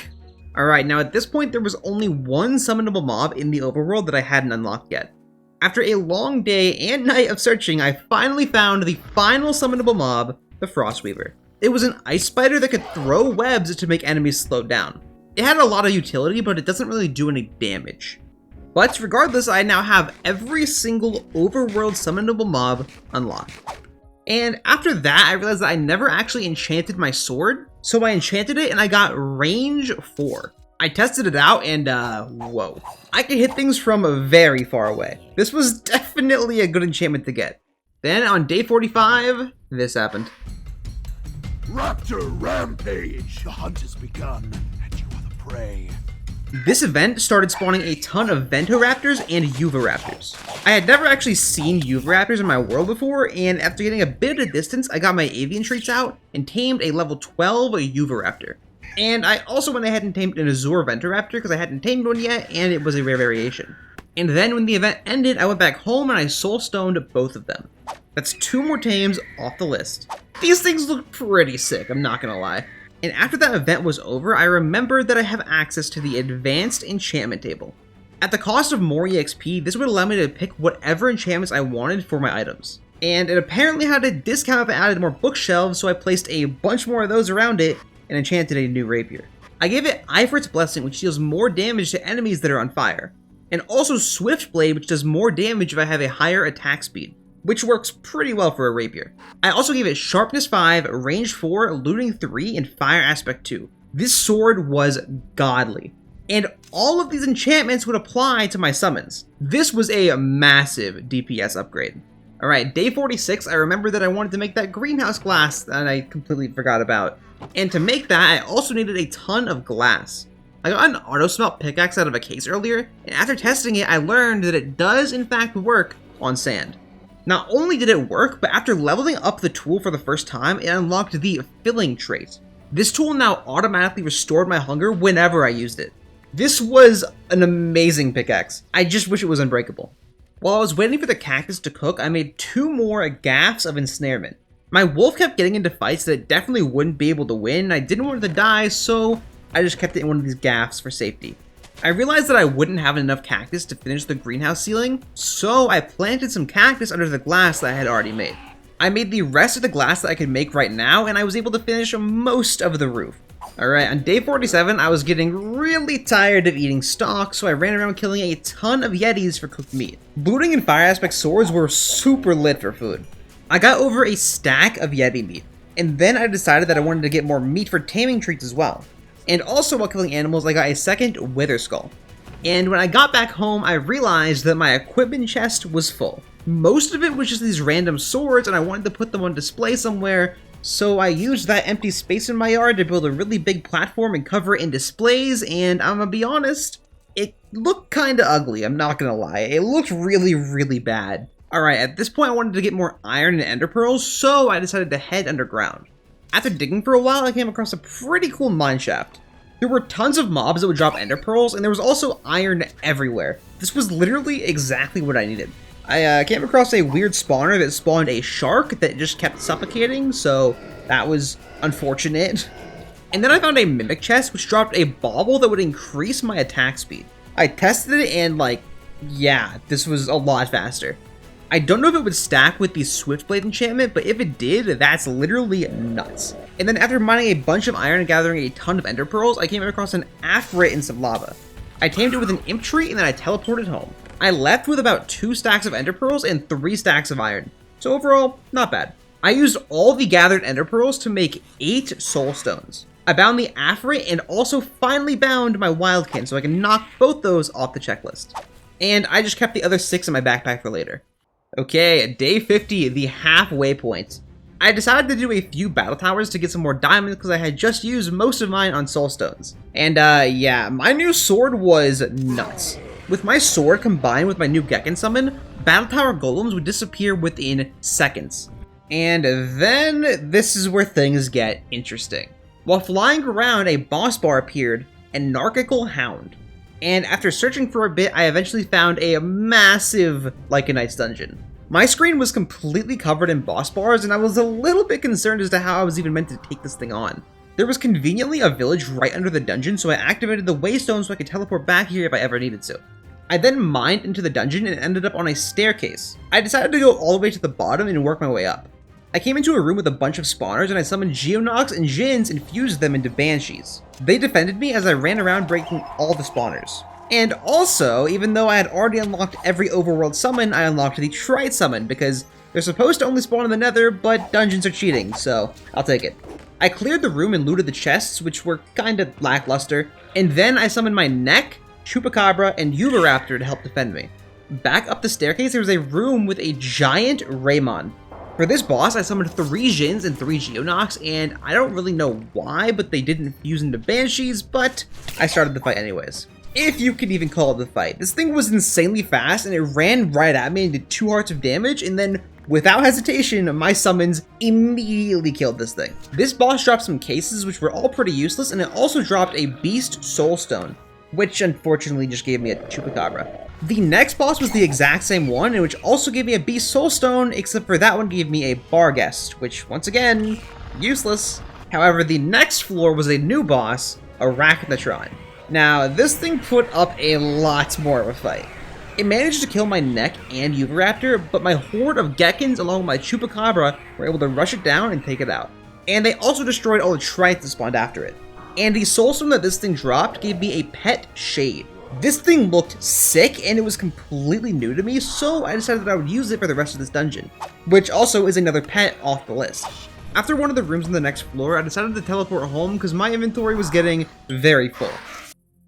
Alright, now at this point there was only 1 summonable mob in the overworld that I hadn't unlocked yet. After a long day and night of searching, I finally found the final summonable mob, the Frostweaver. It was an ice spider that could throw webs to make enemies slow down. It had a lot of utility, but it doesn't really do any damage. But regardless, I now have every single overworld summonable mob unlocked. And after that, I realized that I never actually enchanted my sword, so I enchanted it and I got range 4. I tested it out and whoa. I could hit things from very far away. This was definitely a good enchantment to get. Then on day 45, this happened. Raptor Rampage! The hunt has begun, and you are the prey. This event started spawning a ton of Ventoraptors and Uviraptors. I had never actually seen Uviraptors in my world before, and after getting a bit of distance, I got my avian traits out and tamed a level 12 Uviraptor. And I also went ahead and tamed an Azure Venturaptor because I hadn't tamed one yet, and it was a rare variation. And then when the event ended, I went back home and I soul stoned both of them. That's 2 more tames off the list. These things look pretty sick, I'm not gonna lie. And after that event was over, I remembered that I have access to the advanced enchantment table. At the cost of more EXP, this would allow me to pick whatever enchantments I wanted for my items. And it apparently had a discount if I added more bookshelves, so I placed a bunch more of those around it and enchanted a new rapier. I gave it Ifrit's Blessing, which deals more damage to enemies that are on fire. And also Swift Blade, which does more damage if I have a higher attack speed, which works pretty well for a rapier. I also gave it Sharpness 5, Range 4, Looting 3, and Fire Aspect 2. This sword was godly. And all of these enchantments would apply to my summons. This was a massive DPS upgrade. Alright, day 46, I remember that I wanted to make that greenhouse glass that I completely forgot about. And to make that, I also needed a ton of glass. I got an auto smelt pickaxe out of a case earlier, and after testing it, I learned that it does in fact work on sand. Not only did it work, but after leveling up the tool for the first time, it unlocked the filling trait. This tool now automatically restored my hunger whenever I used it. This was an amazing pickaxe. I just wish it was unbreakable. While I was waiting for the cactus to cook, I made 2 more gaffs of ensnarement. My wolf kept getting into fights that it definitely wouldn't be able to win. I didn't want it to die, so I just kept it in one of these gaffs for safety. I realized that I wouldn't have enough cactus to finish the greenhouse ceiling, so I planted some cactus under the glass that I had already made. I made the rest of the glass that I could make right now, and I was able to finish most of the roof. Alright, on day 47, I was getting really tired of eating stock, so I ran around killing a ton of yetis for cooked meat. Looting and fire aspect swords were super lit for food. I got over a stack of yeti meat, and then I decided that I wanted to get more meat for taming treats as well. And also while killing animals, I got a second wither skull. And when I got back home, I realized that my equipment chest was full. Most of it was just these random swords, and I wanted to put them on display somewhere, so I used that empty space in my yard to build a really big platform and cover it in displays, and I'm gonna be honest, it looked kinda ugly, I'm not gonna lie. It looked really, really bad. Alright, at this point I wanted to get more iron and ender pearls, so I decided to head underground. After digging for a while, I came across a pretty cool mineshaft. There were tons of mobs that would drop ender pearls, and there was also iron everywhere. This was literally exactly what I needed. I came across a weird spawner that spawned a shark that just kept suffocating, so that was unfortunate. And then I found a mimic chest which dropped a bauble that would increase my attack speed. I tested it and yeah, this was a lot faster. I don't know if it would stack with the Swiftblade enchantment, but if it did, that's literally nuts. And then after mining a bunch of iron and gathering a ton of ender pearls, I came across an Afrit in some lava. I tamed it with an imp tree and then I teleported home. I left with about 2 stacks of ender pearls and 3 stacks of iron. So overall, not bad. I used all the gathered ender pearls to make 8 soul stones. I bound the Afrit and also finally bound my wildkin so I can knock both those off the checklist. And I just kept the other 6 in my backpack for later. Okay, day 50, the halfway point. I decided to do a few battle towers to get some more diamonds because I had just used most of mine on soul stones. And yeah, my new sword was nuts. With my sword combined with my new Gekken summon, battle tower golems would disappear within seconds. And then this is where things get interesting. While flying around, a boss bar appeared, Anarchical Hound. And after searching for a bit, I eventually found a massive Lycanites dungeon. My screen was completely covered in boss bars, and I was a little bit concerned as to how I was even meant to take this thing on. There was conveniently a village right under the dungeon, so I activated the waystone so I could teleport back here if I ever needed to. I then mined into the dungeon and ended up on a staircase. I decided to go all the way to the bottom and work my way up. I came into a room with a bunch of spawners and I summoned Geonox and Djinns and fused them into Banshees. They defended me as I ran around breaking all the spawners. And also, even though I had already unlocked every overworld summon, I unlocked the Trite summon because they're supposed to only spawn in the nether, but dungeons are cheating, so I'll take it. I cleared the room and looted the chests, which were kinda lackluster, and then I summoned my Neck, Chupacabra, and Yuvaraptor to help defend me. Back up the staircase, there was a room with a giant Raymon. For this boss, I summoned 3 Djinns and 3 Geonox, and I don't really know why, but they didn't fuse into Banshees, but I started the fight anyways. If you could even call it the fight. This thing was insanely fast, and it ran right at me and did 2 hearts of damage, and then Without hesitation, my summons immediately killed this thing. This boss dropped some cases which were all pretty useless, and it also dropped a Beast Soulstone, which unfortunately just gave me a Chupacabra. The next boss was the exact same one, and which also gave me a Beast Soulstone, except for that one gave me a Barghest, which once again, useless. However, the next floor was a new boss, a Arachnotron. Now, this thing put up a lot more of a fight. It managed to kill my Neck and Yugaraptor, but my horde of Geckins along with my Chupacabra were able to rush it down and take it out. And they also destroyed all the Tritons that spawned after it. And the Soulstone that this thing dropped gave me a Pet Shade. This thing looked sick and it was completely new to me, so I decided that I would use it for the rest of this dungeon, which also is another pet off the list. After one of the rooms on the next floor, I decided to teleport home because my inventory was getting very full.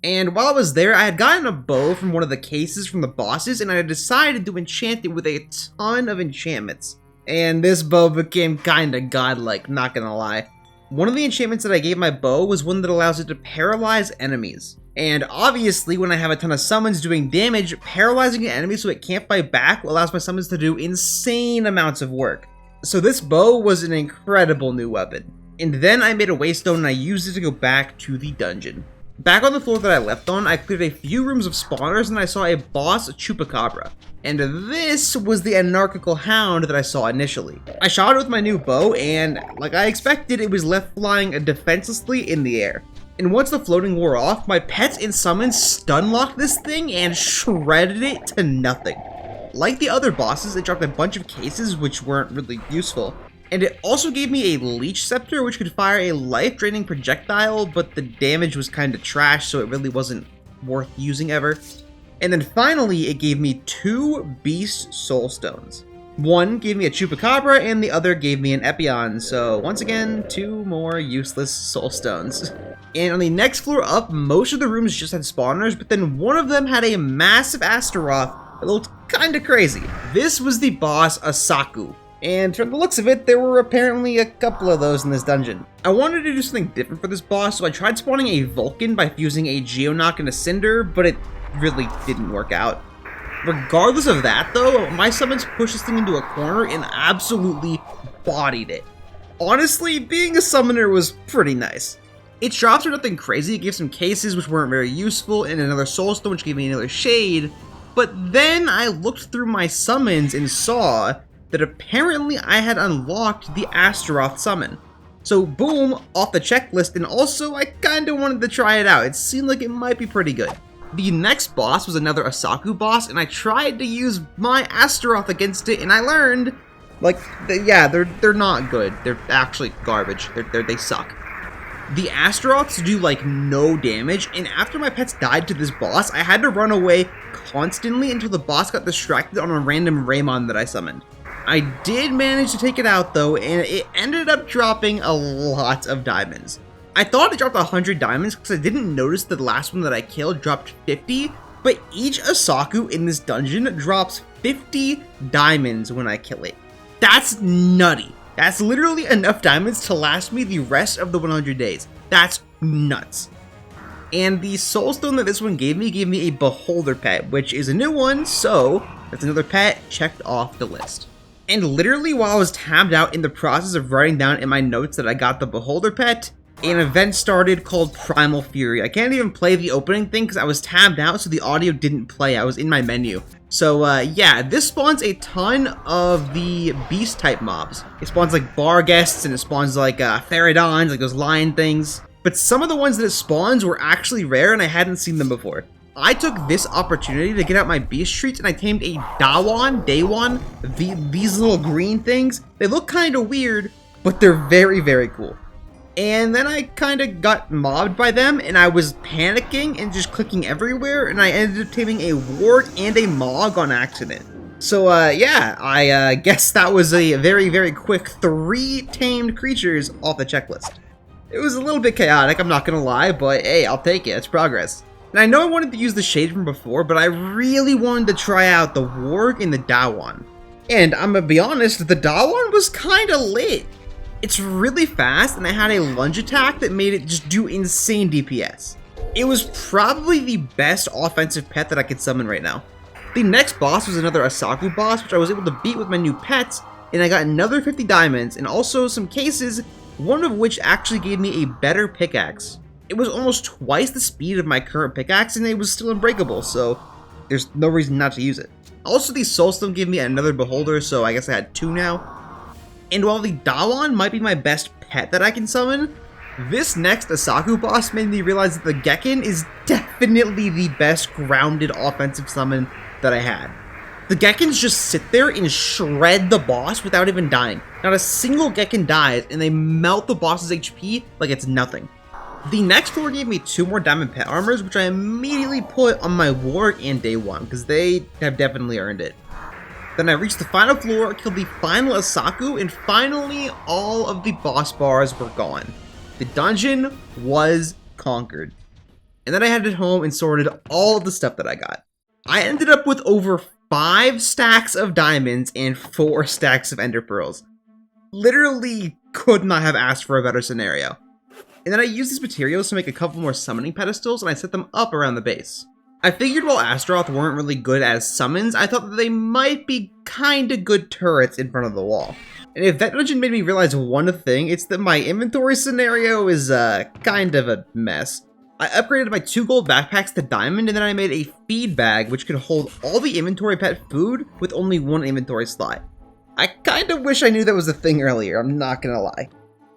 And while I was there, I had gotten a bow from one of the cases from the bosses, and I had decided to enchant it with a ton of enchantments. And this bow became kinda godlike, not gonna lie. One of the enchantments that I gave my bow was one that allows it to paralyze enemies. And obviously, when I have a ton of summons doing damage, paralyzing an enemy so it can't fight back allows my summons to do insane amounts of work. So this bow was an incredible new weapon. And then I made a waystone and I used it to go back to the dungeon. Back on the floor that I left on, I cleared a few rooms of spawners and I saw a boss Chupacabra. And this was the Anarchical Hound that I saw initially. I shot it with my new bow and, like I expected, it was left flying defenselessly in the air. And once the floating wore off, my pets and summons stun-locked this thing and shredded it to nothing. Like the other bosses, it dropped a bunch of cases which weren't really useful. And it also gave me a Leech Scepter, which could fire a life-draining projectile, but the damage was kinda trash, so it really wasn't worth using ever. And then finally, it gave me 2 Beast Soulstones. One gave me a Chupacabra, and the other gave me an Epion, so once again, 2 more useless Soulstones. And on the next floor up, most of the rooms just had spawners, but then one of them had a massive Astaroth that looked kinda crazy. This was the boss Asaku. And from the looks of it, there were apparently a couple of those in this dungeon. I wanted to do something different for this boss, so I tried spawning a Vulcan by fusing a Geonock and a Cinder, but it really didn't work out. Regardless of that though, my summons pushed this thing into a corner and absolutely bodied it. Honestly, being a summoner was pretty nice. Its drops were nothing crazy, it gave some cases which weren't very useful, and another Soulstone which gave me another Shade, but then I looked through my summons and saw that apparently I had unlocked the Astaroth summon. So boom, off the checklist, and also I kinda wanted to try it out. It seemed like it might be pretty good. The next boss was another Asaku boss, and I tried to use my Astaroth against it, and I learned, like, yeah, they're not good. They're actually garbage. They suck. The Astaroths do like no damage, and after my pets died to this boss, I had to run away constantly until the boss got distracted on a random Raymon that I summoned. I did manage to take it out though, and it ended up dropping a lot of diamonds. I thought it dropped 100 diamonds because I didn't notice that the last one that I killed dropped 50, but each Asaku in this dungeon drops 50 diamonds when I kill it. That's nutty. That's literally enough diamonds to last me the rest of the 100 days. That's nuts. And the Soulstone that this one gave me a Beholder pet, which is a new one, so that's another pet checked off the list. And literally while I was tabbed out in the process of writing down in my notes that I got the Beholder pet, an event started called Primal Fury. I can't even play the opening thing because I was tabbed out, so the audio didn't play. I was in my menu. So yeah, this spawns a ton of the beast type mobs. It spawns like Barghests and it spawns like Pterodons, like those lion things. But some of the ones that it spawns were actually rare and I hadn't seen them before. I took this opportunity to get out my beast treats and I tamed a Dawan, these little green things. They look kind of weird, but they're very, very cool. And then I kind of got mobbed by them and I was panicking and just clicking everywhere and I ended up taming a Wart and a Mog on accident. So yeah, I guess that was a very, very quick 3 tamed creatures off the checklist. It was a little bit chaotic, I'm not gonna lie, but hey, I'll take it, it's progress. And I know I wanted to use the Shade from before, but I really wanted to try out the Warg and the Dawan. And I'm gonna be honest, the Dawan was kinda lit. It's really fast, and it had a lunge attack that made it just do insane DPS. It was probably the best offensive pet that I could summon right now. The next boss was another Asaku boss, which I was able to beat with my new pets, and I got another 50 diamonds, and also some cases, one of which actually gave me a better pickaxe. It was almost twice the speed of my current pickaxe, and it was still unbreakable, so there's no reason not to use it. Also, the Soulstone gave me another beholder, so I guess I had 2 now. And while the Dawan might be my best pet that I can summon, this next Asaku boss made me realize that the Gekken is definitely the best grounded offensive summon that I had. The Gekkens just sit there and shred the boss without even dying. Not a single Gekken dies, and they melt the boss's HP like it's nothing. The next floor gave me 2 more diamond pet armors, which I immediately put on my Warg and Day 1, because they have definitely earned it. Then I reached the final floor, killed the final Asaku, and finally all of the boss bars were gone. The dungeon was conquered. And then I headed home and sorted all of the stuff that I got. I ended up with over 5 stacks of diamonds and 4 stacks of ender pearls. Literally could not have asked for a better scenario. And then I used these materials to make a couple more summoning pedestals, and I set them up around the base. I figured while Astaroth weren't really good as summons, I thought that they might be kinda good turrets in front of the wall. And if that dungeon made me realize one thing, it's that my inventory scenario is kind of a mess. I upgraded my 2 gold backpacks to diamond, and then I made a feed bag which could hold all the inventory pet food with only 1 inventory slot. I kinda wish I knew that was a thing earlier, I'm not gonna lie.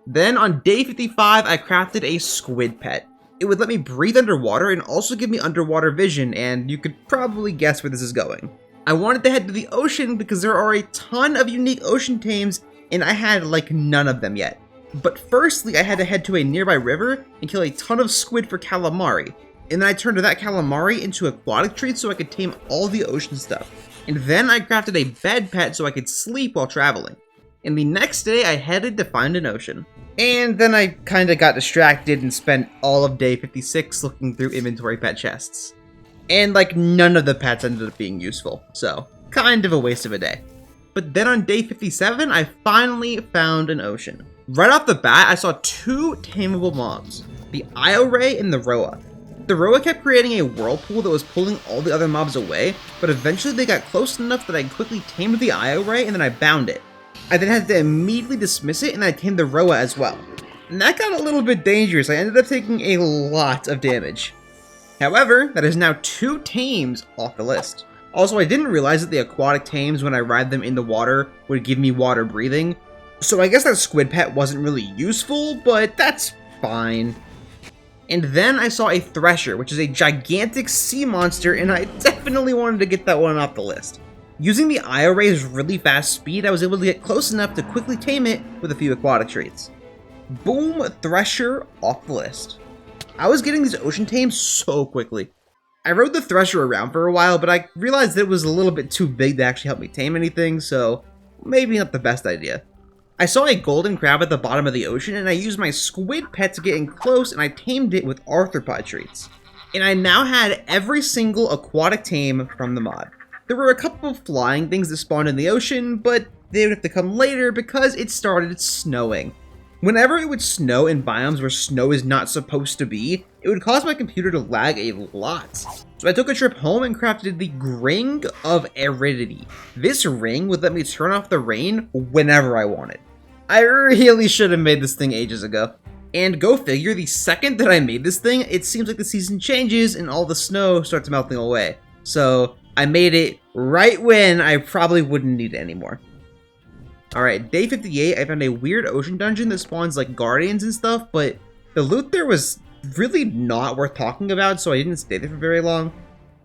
Then on day 55, I crafted a squid pet. It would let me breathe underwater and also give me underwater vision, and you could probably guess where this is going. I wanted to head to the ocean because there are a ton of unique ocean tames, and I had like none of them yet. But firstly, I had to head to a nearby river and kill a ton of squid for calamari, and then I turned that calamari into aquatic treats so I could tame all the ocean stuff. And then I crafted a bed pet so I could sleep while traveling. And the next day, I headed to find an ocean. And then I kinda got distracted and spent all of day 56 looking through inventory pet chests. And like none of the pets ended up being useful, so kind of a waste of a day. But then on day 57, I finally found an ocean. Right off the bat, I saw 2 tameable mobs, the Io Ray and the Roa. The Roa kept creating a whirlpool that was pulling all the other mobs away, but eventually they got close enough that I quickly tamed the Io Ray and then I bound it. I then had to immediately dismiss it, and I tamed the Roa as well. And that got a little bit dangerous. I ended up taking a lot of damage. However, that is now 2 tames off the list. Also, I didn't realize that the aquatic tames, when I ride them in the water, would give me water breathing. So I guess that squid pet wasn't really useful, but that's fine. And then I saw a Thresher, which is a gigantic sea monster, and I definitely wanted to get that one off the list. Using the Io Ray's really fast speed, I was able to get close enough to quickly tame it with a few aquatic treats. Boom, Thresher off the list. I was getting these ocean tames so quickly. I rode the Thresher around for a while, but I realized that it was a little bit too big to actually help me tame anything, so maybe not the best idea. I saw a golden crab at the bottom of the ocean, and I used my squid pet to get in close, and I tamed it with arthropod treats. And I now had every single aquatic tame from the mod. There were a couple of flying things that spawned in the ocean, but they would have to come later because it started snowing. Whenever it would snow in biomes where snow is not supposed to be, it would cause my computer to lag a lot. So I took a trip home and crafted the Ring of Aridity. This ring would let me turn off the rain whenever I wanted. I really should have made this thing ages ago. And go figure, the second that I made this thing, it seems like the season changes and all the snow starts melting away. So I made it right when I probably wouldn't need it anymore. Alright, day 58, I found a weird ocean dungeon that spawns like guardians and stuff, but the loot there was really not worth talking about, so I didn't stay there for very long.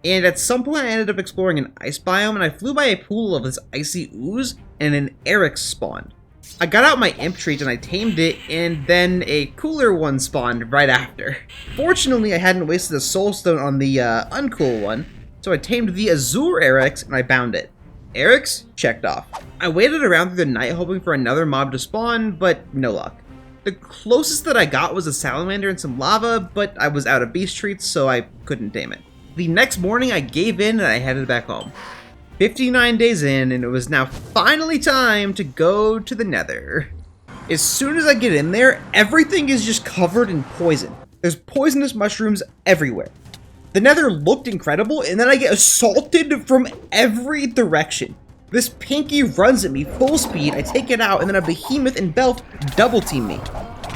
And at some point I ended up exploring an ice biome, and I flew by a pool of this icy ooze, and an Eryx spawned. I got out my imp treat and I tamed it, and then a cooler one spawned right after. Fortunately, I hadn't wasted a soulstone on the uncool one, so I tamed the Azure Eryx and I bound it. Eryx checked off. I waited around through the night hoping for another mob to spawn, but no luck. The closest that I got was a salamander and some lava, but I was out of beast treats, so I couldn't tame it. The next morning I gave in and I headed back home. 59 days in, and it was now finally time to go to the Nether. As soon as I get in there, everything is just covered in poison. There's poisonous mushrooms everywhere. The nether looked incredible, and then I get assaulted from every direction. This pinky runs at me full speed, I take it out, and then a behemoth and belt double team me.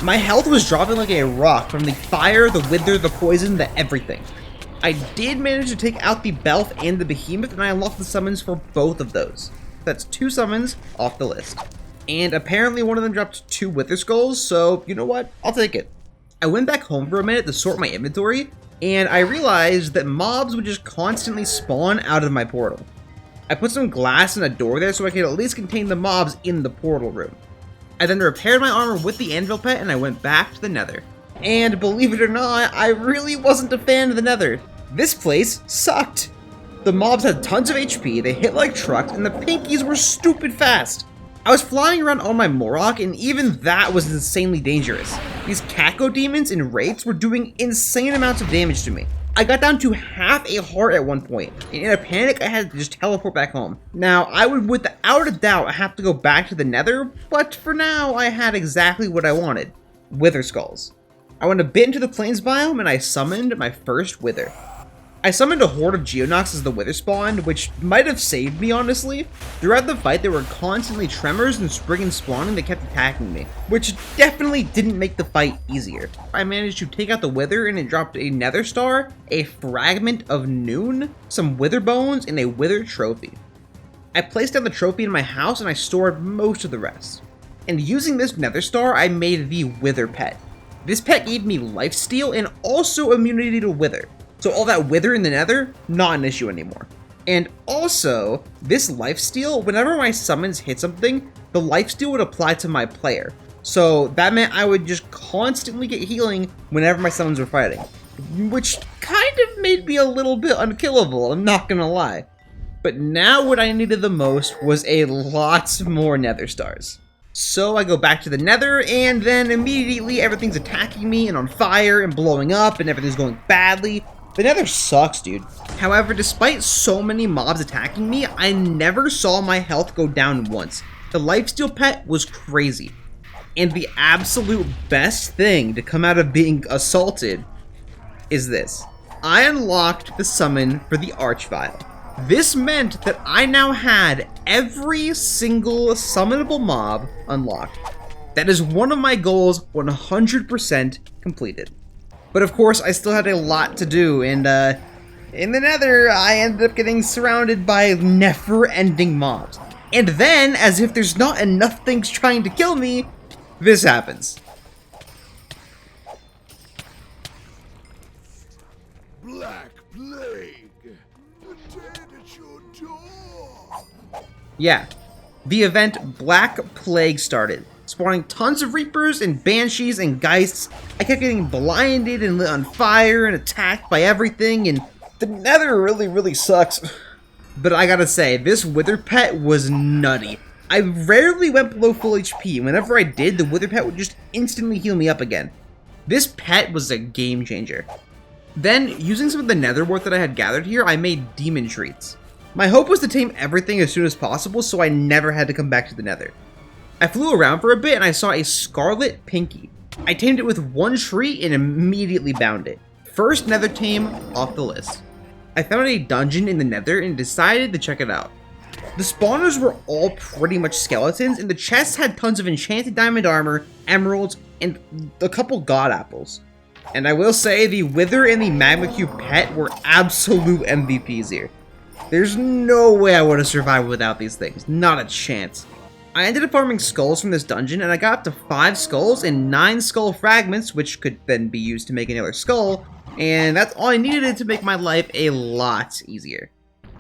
My health was dropping like a rock from the fire, the wither, the poison, the everything. I did manage to take out the belt and the behemoth, and I unlocked the summons for both of those. That's 2 summons off the list. And apparently one of them dropped 2 wither skulls, so you know what? I'll take it. I went back home for a minute to sort my inventory, and I realized that mobs would just constantly spawn out of my portal. I put some glass and a door there so I could at least contain the mobs in the portal room. I then repaired my armor with the anvil pet and I went back to the nether. And believe it or not, I really wasn't a fan of the nether. This place sucked. The mobs had tons of HP, they hit like trucks, and the pinkies were stupid fast. I was flying around on my Morok, and even that was insanely dangerous. These Kako demons and wraiths were doing insane amounts of damage to me. I got down to half a heart at one point, and in a panic I had to just teleport back home. Now, I would without a doubt have to go back to the nether, but for now I had exactly what I wanted. Wither skulls. I went a bit into the plains biome and I summoned my first wither. I summoned a horde of Geonox as the wither spawned, which might have saved me honestly. Throughout the fight there were constantly tremors and spring spawning that kept attacking me, which definitely didn't make the fight easier. I managed to take out the wither and it dropped a nether star, a fragment of noon, some wither bones, and a wither trophy. I placed down the trophy in my house and I stored most of the rest. And using this nether star I made the wither pet. This pet gave me lifesteal and also immunity to wither. So all that wither in the nether, not an issue anymore. And also, this lifesteal, whenever my summons hit something, the lifesteal would apply to my player. So that meant I would just constantly get healing whenever my summons were fighting. Which kind of made me a little bit unkillable, I'm not gonna lie. But now what I needed the most was a lot more nether stars. So I go back to the nether, and then immediately everything's attacking me and on fire and blowing up and everything's going badly. The nether sucks, dude. However, despite so many mobs attacking me, I never saw my health go down once. The lifesteal pet was crazy. And the absolute best thing to come out of being assaulted is this. I unlocked the summon for the Archvile. This meant that I now had every single summonable mob unlocked. That is one of my goals 100% completed. But of course, I still had a lot to do, and in the nether, I ended up getting surrounded by never-ending mobs. And then, as if there's not enough things trying to kill me, this happens. Black Plague, the dead at your door. Yeah, the event Black Plague started, spawning tons of Reapers and Banshees and Geists. I kept getting blinded and lit on fire and attacked by everything, and the nether really sucks. But I gotta say, this wither pet was nutty. I rarely went below full HP, and whenever I did, the wither pet would just instantly heal me up again. This pet was a game changer. Then, using some of the nether wart that I had gathered here, I made demon treats. My hope was to tame everything as soon as possible so I never had to come back to the nether. I flew around for a bit and I saw a scarlet pinky. I tamed it with one tree and immediately bound it. First nether tame off the list. I found a dungeon in the nether and decided to check it out. The spawners were all pretty much skeletons and the chests had tons of enchanted diamond armor, emeralds, and a couple god apples. And I will say the wither and the magma cube pet were absolute MVPs here. There's no way I would have survived without these things, not a chance. I ended up farming skulls from this dungeon, and I got up to 5 skulls and 9 skull fragments, which could then be used to make another skull, and that's all I needed to make my life a lot easier.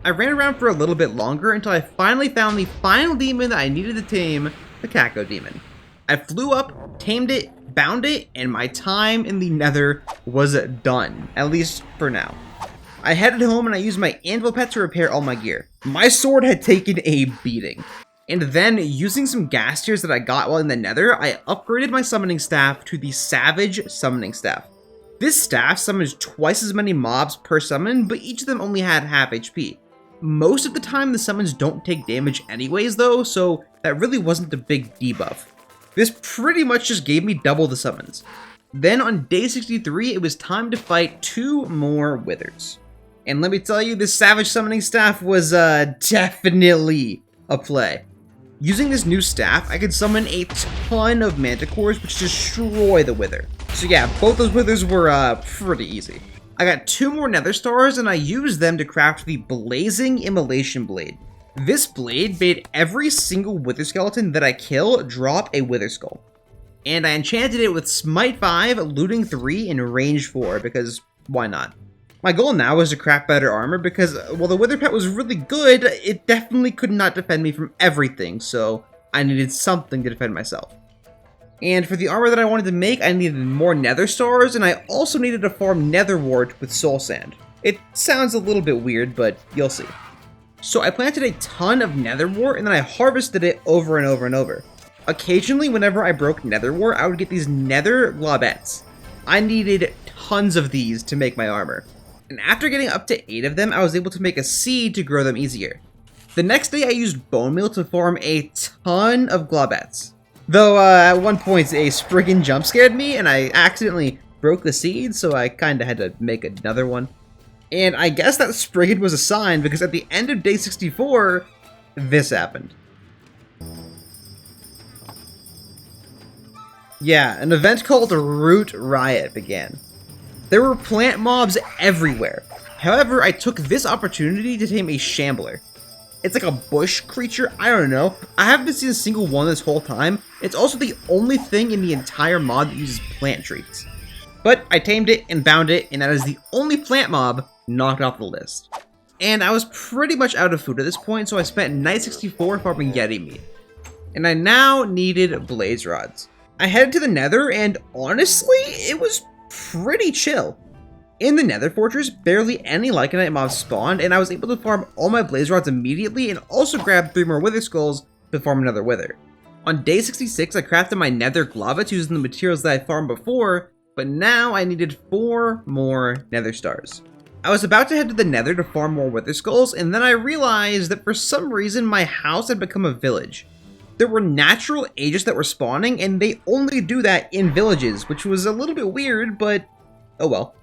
I ran around for a little bit longer until I finally found the final demon that I needed to tame, the Kako demon. I flew up, tamed it, bound it, and my time in the nether was done, at least for now. I headed home and I used my anvil pet to repair all my gear. My sword had taken a beating. And then, using some gas tiers that I got while in the nether, I upgraded my summoning staff to the Savage Summoning Staff. This staff summons twice as many mobs per summon, but each of them only had half HP. Most of the time, the summons don't take damage anyways though, so that really wasn't a big debuff. This pretty much just gave me double the summons. Then on day 63, it was time to fight 2 more withers. And let me tell you, this savage summoning staff was definitely a play. Using this new staff, I could summon a ton of manticores which destroy the wither. So yeah, both those withers were pretty easy. I got 2 more nether stars and I used them to craft the blazing immolation blade. This blade made every single wither skeleton that I kill drop a wither skull. And I enchanted it with smite 5, looting 3, and range 4 because why not? My goal now is to craft better armor because while the wither pet was really good, it definitely could not defend me from everything, so I needed something to defend myself. And for the armor that I wanted to make, I needed more nether stars, and I also needed to farm nether wart with soul sand. It sounds a little bit weird, but you'll see. So I planted a ton of nether wart, and then I harvested it over and over and over. Occasionally, whenever I broke nether wart, I would get these nether globettes. I needed tons of these to make my armor. And after getting up to 8 of them, I was able to make a seed to grow them easier. The next day, I used bone meal to farm a ton of globettes. Though, at one point, a Spriggan jump scared me, and I accidentally broke the seed, so I kinda had to make another one. And I guess that Spriggan was a sign, because at the end of day 64, this happened. Yeah, an event called Root Riot began. There were plant mobs everywhere. However, I took this opportunity to tame a shambler. It's like a bush creature, I don't know. I haven't seen a single one this whole time. It's also the only thing in the entire mod that uses plant treats. But I tamed it and bound it, and that is the only plant mob knocked off the list. And I was pretty much out of food at this point, so I spent night 64 farming Yeti meat. And I now needed blaze rods. I headed to the nether, and honestly, it was pretty chill. In the nether fortress, barely any lycanite mobs spawned, and I was able to farm all my blaze rods immediately and also grab 3 more wither skulls to farm another wither. On day 66, I crafted my nether globbets using the materials that I farmed before, but now I needed 4 more nether stars. I was about to head to the nether to farm more wither skulls, and then I realized that for some reason my house had become a village. There were natural ages that were spawning, and they only do that in villages, which was a little bit weird, but oh well.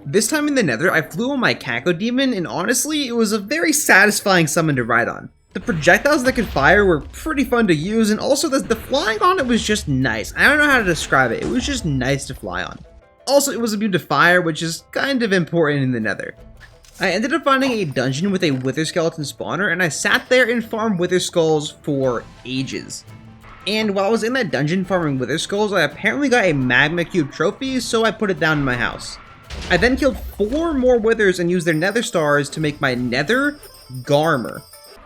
This time in the nether, I flew on my Cacodemon, and honestly, it was a very satisfying summon to ride on. The projectiles that could fire were pretty fun to use, and also the flying on it was just nice. I don't know how to describe it, it was just nice to fly on. Also, it was immune to fire, which is kind of important in the nether. I ended up finding a dungeon with a wither skeleton spawner, and I sat there and farmed wither skulls for ages. And while I was in that dungeon farming wither skulls, I apparently got a magma cube trophy, so I put it down in my house. I then killed 4 more withers and used their nether stars to make my nether garmer.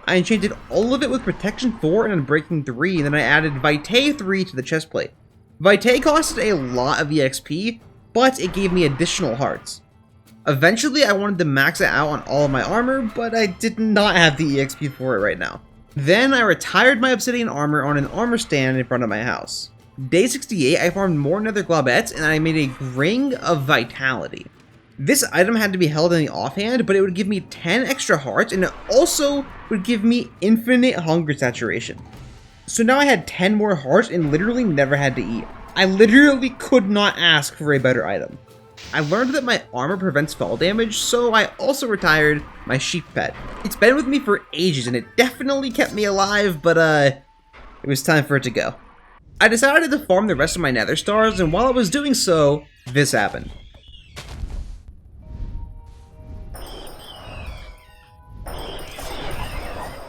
I enchanted all of it with protection 4 and unbreaking 3, and then I added vitae 3 to the chestplate. Vitae costed a lot of EXP, but it gave me additional hearts. Eventually, I wanted to max it out on all of my armor, but I did not have the EXP for it right now. Then I retired my obsidian armor on an armor stand in front of my house. Day 68, I farmed more nether globettes, and I made a ring of vitality. This item had to be held in the offhand, but it would give me 10 extra hearts, and it also would give me infinite hunger saturation. So now I had 10 more hearts and literally never had to eat. I literally could not ask for a better item. I learned that my armor prevents fall damage, so I also retired my sheep pet. It's been with me for ages, and it definitely kept me alive, but it was time for it to go. I decided to farm the rest of my nether stars, and while I was doing so, this happened.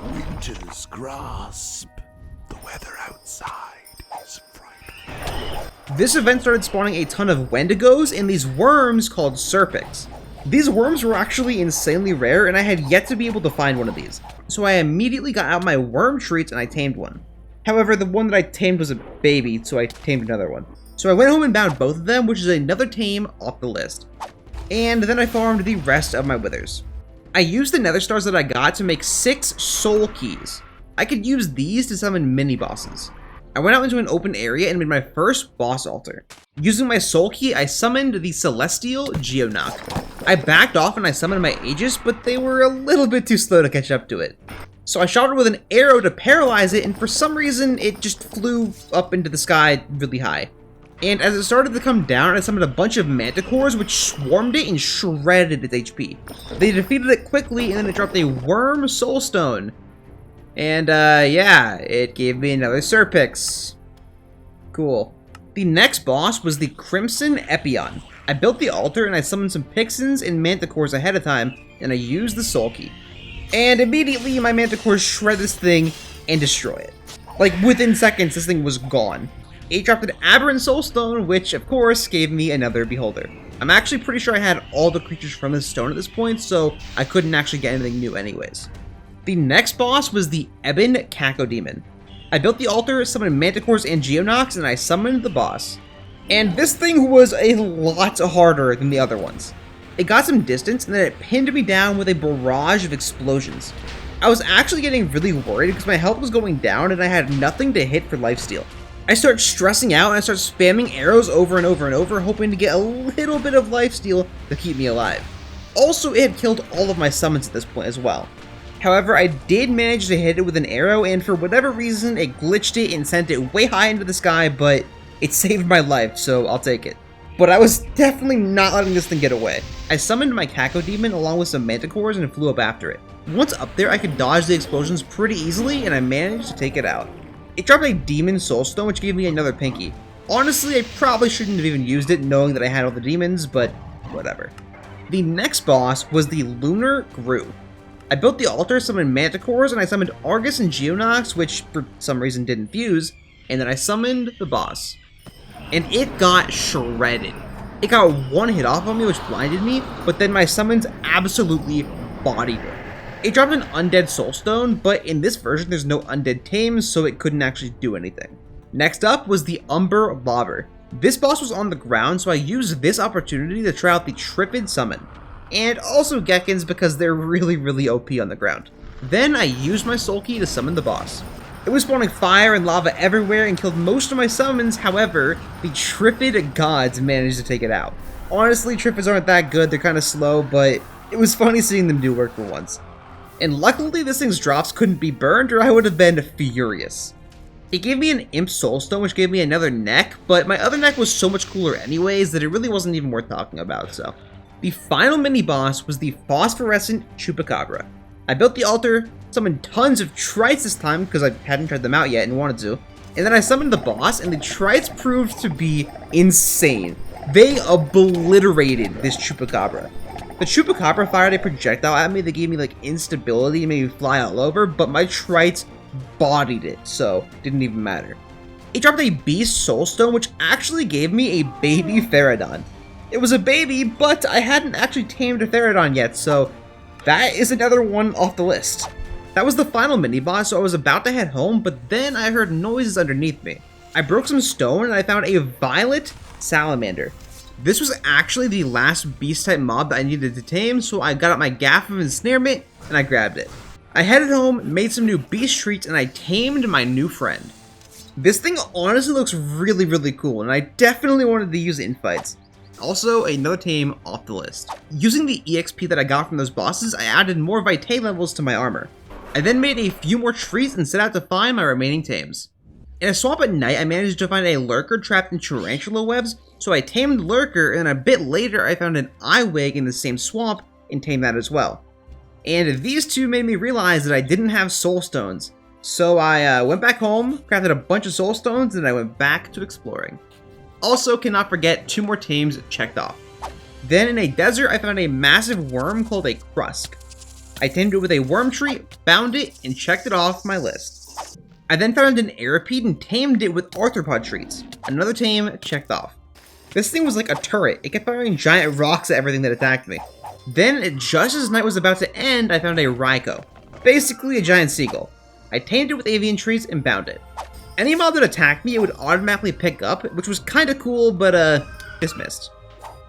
Winter's grasp. The weather outside is frightful. This event started spawning a ton of wendigos and these worms called serpents. These worms were actually insanely rare, and I had yet to be able to find one of these. So I immediately got out my worm treats and I tamed one. However, the one that I tamed was a baby, so I tamed another one. So I went home and bound both of them, which is another tame off the list. And then I farmed the rest of my withers. I used the nether stars that I got to make 6 soul keys. I could use these to summon mini bosses. I went out into an open area and made my first boss altar. Using my soul key, I summoned the celestial Geonock. I backed off and I summoned my Aegis, but they were a little bit too slow to catch up to it. So I shot it with an arrow to paralyze it, and for some reason, it just flew up into the sky really high. And as it started to come down, I summoned a bunch of manticores, which swarmed it and shredded its HP. They defeated it quickly, and then it dropped a worm soulstone. And, yeah, it gave me another Serpix. Cool. The next boss was the Crimson Epion. I built the altar, and I summoned some Pixins and manticores ahead of time, and I used the Soul Key. And immediately, my manticores shred this thing and destroy it. Like, within seconds, this thing was gone. It dropped an Aberrant Soulstone, which, of course, gave me another Beholder. I'm actually pretty sure I had all the creatures from this stone at this point, so I couldn't actually get anything new anyways. The next boss was the Ebon Cacodemon. I built the altar, summoned Manticores and Geonox, and I summoned the boss. And this thing was a lot harder than the other ones. It got some distance, and then it pinned me down with a barrage of explosions. I was actually getting really worried because my health was going down and I had nothing to hit for lifesteal. I start stressing out and I start spamming arrows over and over and over, hoping to get a little bit of lifesteal to keep me alive. Also, it had killed all of my summons at this point as well. However, I did manage to hit it with an arrow, and for whatever reason, it glitched it and sent it way high into the sky, but it saved my life, so I'll take it. But I was definitely not letting this thing get away. I summoned my Cacodemon along with some Manticores and flew up after it. Once up there, I could dodge the explosions pretty easily, and I managed to take it out. It dropped a Demon Soulstone, which gave me another Pinky. Honestly, I probably shouldn't have even used it, knowing that I had all the demons, but whatever. The next boss was the Lunar Gru. I built the altar, summoned Manticores, and I summoned Argus and Geonox, which for some reason didn't fuse, and then I summoned the boss. And it got shredded. It got one hit off on me, which blinded me, but then my summons absolutely bodied it. It dropped an Undead Soulstone, but in this version there's no Undead Tames, so it couldn't actually do anything. Next up was the Umber Lobber. This boss was on the ground, so I used this opportunity to try out the Trifid Summon. And also Geckins because they're really OP on the ground. Then I used my Soul Key to summon the boss. It was spawning fire and lava everywhere and killed most of my summons, however, the Trifid gods managed to take it out. Honestly, Trifids aren't that good, they're kind of slow, but it was funny seeing them do work for once. And luckily this thing's drops couldn't be burned or I would have been furious. It gave me an Imp Soulstone, which gave me another neck, but my other neck was so much cooler anyways that it really wasn't even worth talking about, so. The final mini-boss was the Phosphorescent Chupacabra. I built the altar, summoned tons of Trites this time because I hadn't tried them out yet and wanted to, and then I summoned the boss, and the Trites proved to be insane. They obliterated this Chupacabra. The Chupacabra fired a projectile at me that gave me like instability and made me fly all over, but my Trites bodied it, so didn't even matter. It dropped a Beast Soulstone, which actually gave me a baby Therodon. It was a baby, but I hadn't actually tamed a Therodon yet, so that is another one off the list. That was the final mini-boss, so I was about to head home, but then I heard noises underneath me. I broke some stone and I found a Violet Salamander. This was actually the last beast-type mob that I needed to tame, so I got out my Gaff of Ensnarement and I grabbed it. I headed home, made some new beast treats, and I tamed my new friend. This thing honestly looks really cool, and I definitely wanted to use it in fights. Also, another tame off the list. Using the EXP that I got from those bosses, I added more Vitae levels to my armor. I then made a few more treats and set out to find my remaining tames. In a swamp at night, I managed to find a lurker trapped in tarantula webs, so I tamed the lurker, and a bit later I found an Eyewig in the same swamp and tamed that as well. And these two made me realize that I didn't have soul stones. So I went back home, crafted a bunch of soul stones, and I went back to exploring. Also, cannot forget 2 more tames checked off. Then in a desert, I found a massive worm called a Krusk. I tamed it with a worm tree, found it, and checked it off my list. I then found an Aerapede and tamed it with arthropod treats. Another tame checked off. This thing was like a turret. It kept firing giant rocks at everything that attacked me. Then, just as night was about to end, I found a Raikou. Basically a giant seagull. I tamed it with avian treats and bound it. Any mob that attacked me, it would automatically pick up, which was kinda cool, but dismissed.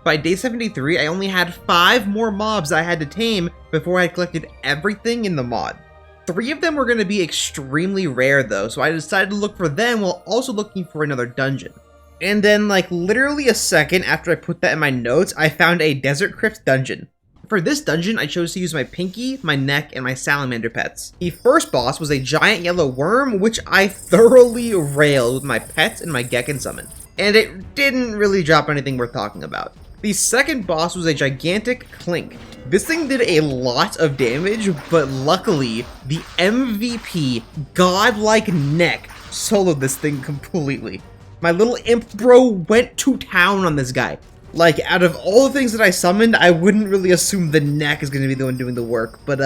By day 73, I only had 5 more mobs I had to tame before I had collected everything in the mod. 3 of them were going to be extremely rare though, so I decided to look for them while also looking for another dungeon. And then, like, literally a second after I put that in my notes, I found a Desert Crypt dungeon. For this dungeon, I chose to use my Pinky, my Neck, and my Salamander pets. The first boss was a giant yellow worm, which I thoroughly railed with my pets and my Gekkin summon. and it didn't really drop anything worth talking about. The second boss was a gigantic Clink. This thing did a lot of damage, but luckily, the MVP godlike neck soloed this thing completely. My little imp bro went to town on this guy. Like, out of all the things that I summoned, I wouldn't really assume the neck is going to be the one doing the work, but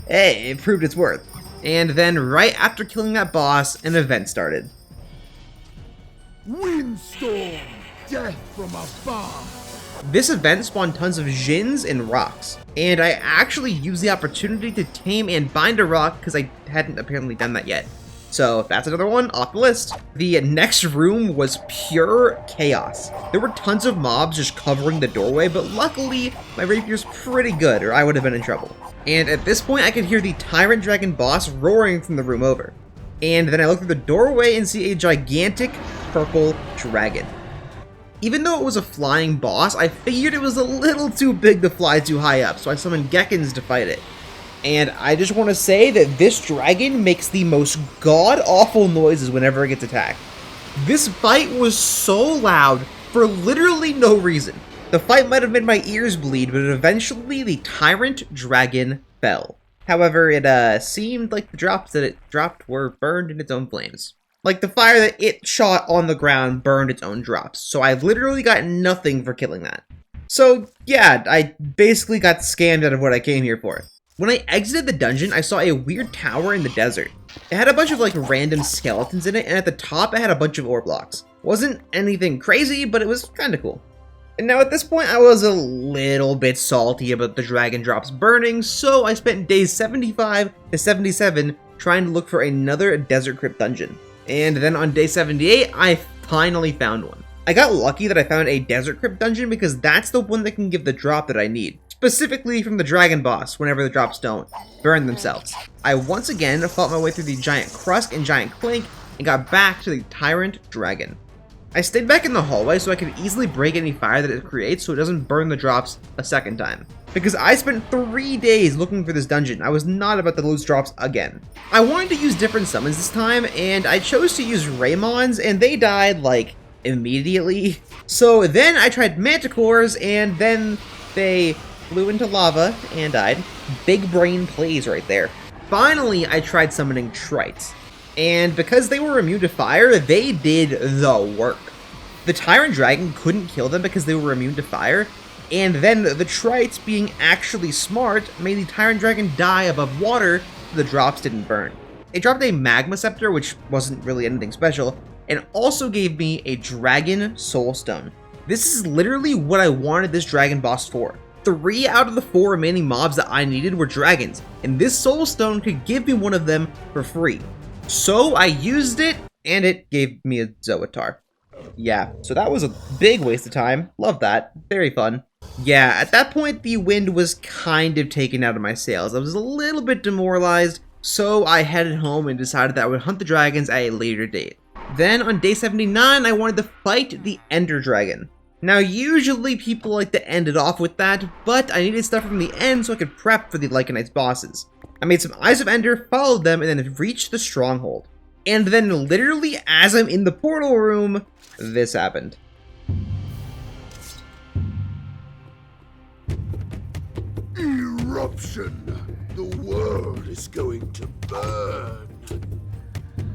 hey, it proved its worth. And then right after killing that boss, an event started. Windstorm! Death from afar! This event spawned tons of Djinns and rocks, and I actually used the opportunity to tame and bind a rock because I hadn't apparently done that yet. So that's another one off the list. The next room was pure chaos. There were tons of mobs just covering the doorway, but luckily my rapier's pretty good or I would have been in trouble. And at this point I could hear the Tyrant Dragon boss roaring from the room over. And then I look through the doorway and see a gigantic purple dragon. Even though it was a flying boss, I figured it was a little too big to fly too high up, so I summoned Geckons to fight it. And I just want to say that this dragon makes the most god-awful noises whenever it gets attacked. This fight was so loud for literally no reason. The fight might have made my ears bleed, but eventually the Tyrant Dragon fell. However, it seemed like the drops that it dropped were burned in its own flames. Like the fire that it shot on the ground burned its own drops, so I literally got nothing for killing that. So yeah, I basically got scammed out of what I came here for. When I exited the dungeon, I saw a weird tower in the desert. It had a bunch of like random skeletons in it, and at the top it had a bunch of ore blocks. Wasn't anything crazy, but it was kinda cool. And now at this point I was a little bit salty about the dragon drops burning, so I spent days 75 to 77 trying to look for another Desert Crypt dungeon. And then on day 78, I finally found one. I got lucky that I found a Desert Crypt dungeon because that's the one that can give the drop that I need. Specifically from the dragon boss whenever the drops don't burn themselves. I once again fought my way through the giant Krusk and giant Clink and got back to the Tyrant Dragon. I stayed back in the hallway so I could easily break any fire that it creates so it doesn't burn the drops a second time. Because I spent 3 days looking for this dungeon, I was not about to lose drops again. I wanted to use different summons this time, and I chose to use Raymons, and they died, like, immediately. So then I tried Manticores, and then they flew into lava and died. Big brain plays right there. Finally, I tried summoning Trites. And because they were immune to fire, they did the work. The Tyrant Dragon couldn't kill them because they were immune to fire, and then the Trites, being actually smart, made the Tyrant Dragon die above water so the drops didn't burn. It dropped a Magma Scepter, which wasn't really anything special, and also gave me a Dragon Soul Stone. This is literally what I wanted this dragon boss for. 3 out of the 4 remaining mobs that I needed were dragons, and this Soul Stone could give me one of them for free. So I used it, and it gave me a Zoetar. Yeah, so that was a big waste of time. Love that. Very fun. Yeah, at that point, the wind was kind of taken out of my sails. I was a little bit demoralized, so I headed home and decided that I would hunt the dragons at a later date. Then, on day 79, I wanted to fight the Ender Dragon. Now, usually people like to end it off with that, but I needed stuff from the end so I could prep for the Lycanites bosses. I made some Eyes of Ender, followed them, and then reached the stronghold. And then literally as I'm in the portal room, this happened. Eruption! The world is going to burn!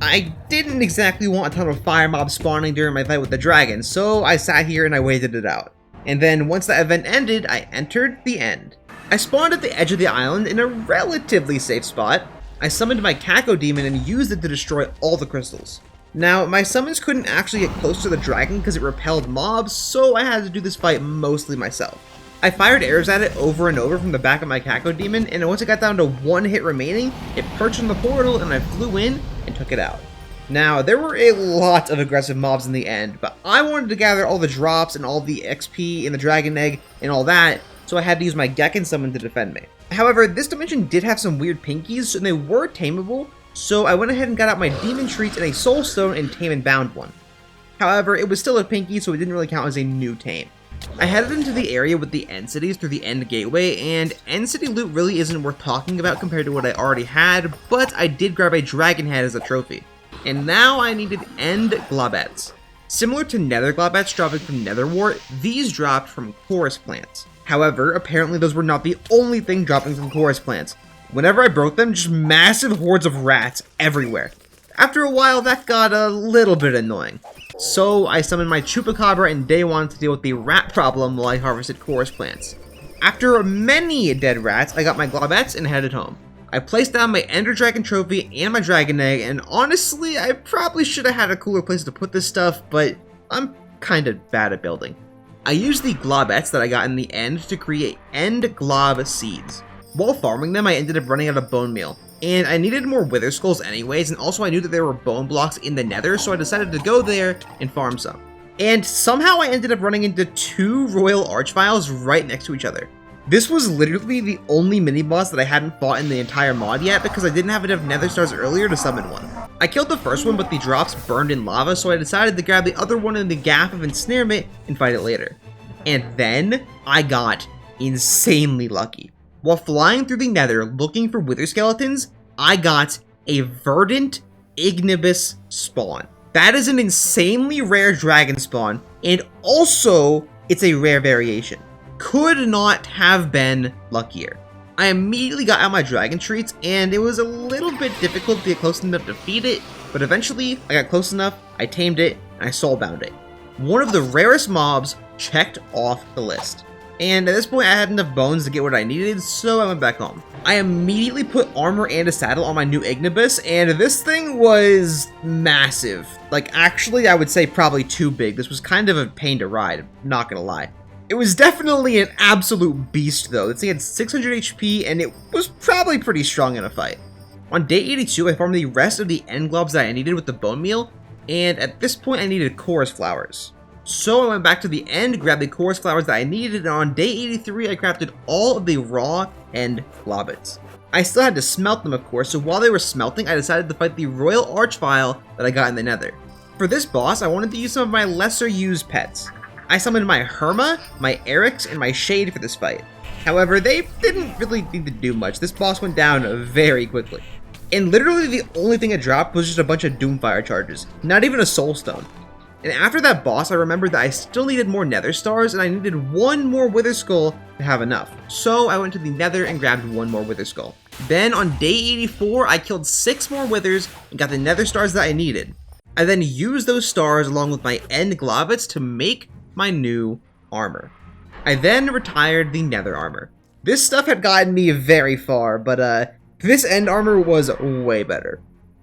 I didn't exactly want a ton of fire mobs spawning during my fight with the dragon, so I sat here and I waited it out. And then once that event ended, I entered the end. I spawned at the edge of the island in a relatively safe spot. I summoned my Caco Demon and used it to destroy all the crystals. Now, my summons couldn't actually get close to the dragon because it repelled mobs, so I had to do this fight mostly myself. I fired arrows at it over and over from the back of my Caco Demon, and once it got down to 1 hit remaining, it perched on the portal and I flew in and took it out. Now, there were a lot of aggressive mobs in the end, but I wanted to gather all the drops and all the XP and the dragon egg and all that, so I had to use my Gecken summon to defend me. However, this dimension did have some weird pinkies, and they were tameable, so I went ahead and got out my demon treats and a soul stone and tame and bound one. However, it was still a pinky, so it didn't really count as a new tame. I headed into the area with the end cities through the end gateway, and end city loot really isn't worth talking about compared to what I already had, but I did grab a dragon head as a trophy. And now I needed end globets. Similar to nether globets dropping from netherwart, these dropped from chorus plants. However, apparently those were not the only thing dropping from chorus plants. Whenever I broke them, just massive hordes of rats everywhere. After a while, that got a little bit annoying. So I summoned my Chupacabra and Day 1 to deal with the rat problem while I harvested chorus plants. After many dead rats, I got my globets and headed home. I placed down my Ender Dragon trophy and my Dragon Egg, and honestly, I probably should have had a cooler place to put this stuff, but I'm kinda bad at building. I used the globets that I got in the end to create end glob seeds. While farming them, I ended up running out of bone meal, and I needed more wither skulls anyways, and also I knew that there were bone blocks in the nether, so I decided to go there and farm some. And somehow I ended up running into 2 royal archviles right next to each other. This was literally the only mini-boss that I hadn't fought in the entire mod yet because I didn't have enough nether stars earlier to summon one. I killed the first one, but the drops burned in lava, so I decided to grab the other one in the gap of ensnarement and fight it later. And then I got insanely lucky. While flying through the nether looking for wither skeletons, I got a verdant ignibus spawn. That is an insanely rare dragon spawn, and also it's a rare variation. Could not have been luckier. I immediately got out my dragon treats, and it was a little bit difficult to get close enough to feed it, but eventually I got close enough, I tamed it, and I soulbound it. One of the rarest mobs checked off the list. And at this point I had enough bones to get what I needed, so I went back home. I immediately put armor and a saddle on my new Ignibus, and this thing was massive. Like, actually I would say probably too big. This was kind of a pain to ride, not gonna lie. It was definitely an absolute beast though. This thing had 600 HP and it was probably pretty strong in a fight. On day 82 I farmed the rest of the end globs that I needed with the bone meal, and at this point I needed chorus flowers. So I went back to the end, grabbed the chorus flowers that I needed, and on day 83 I crafted all of the raw end globets. I still had to smelt them of course, so while they were smelting I decided to fight the royal archvile that I got in the nether. For this boss I wanted to use some of my lesser used pets. I summoned my Herma, my Eryx, and my Shade for this fight. However, they didn't really need to do much. This boss went down very quickly. And literally the only thing it dropped was just a bunch of Doomfire charges, not even a Soul Stone. And after that boss, I remembered that I still needed more nether stars, and I needed one more wither skull to have enough. So I went to the nether and grabbed one more wither skull. Then on day 84, I killed 6 more withers and got the nether stars that I needed. I then used those stars along with my end globets to make my new armor. I then retired the nether armor. This stuff had gotten me very far, but this end armor was way better.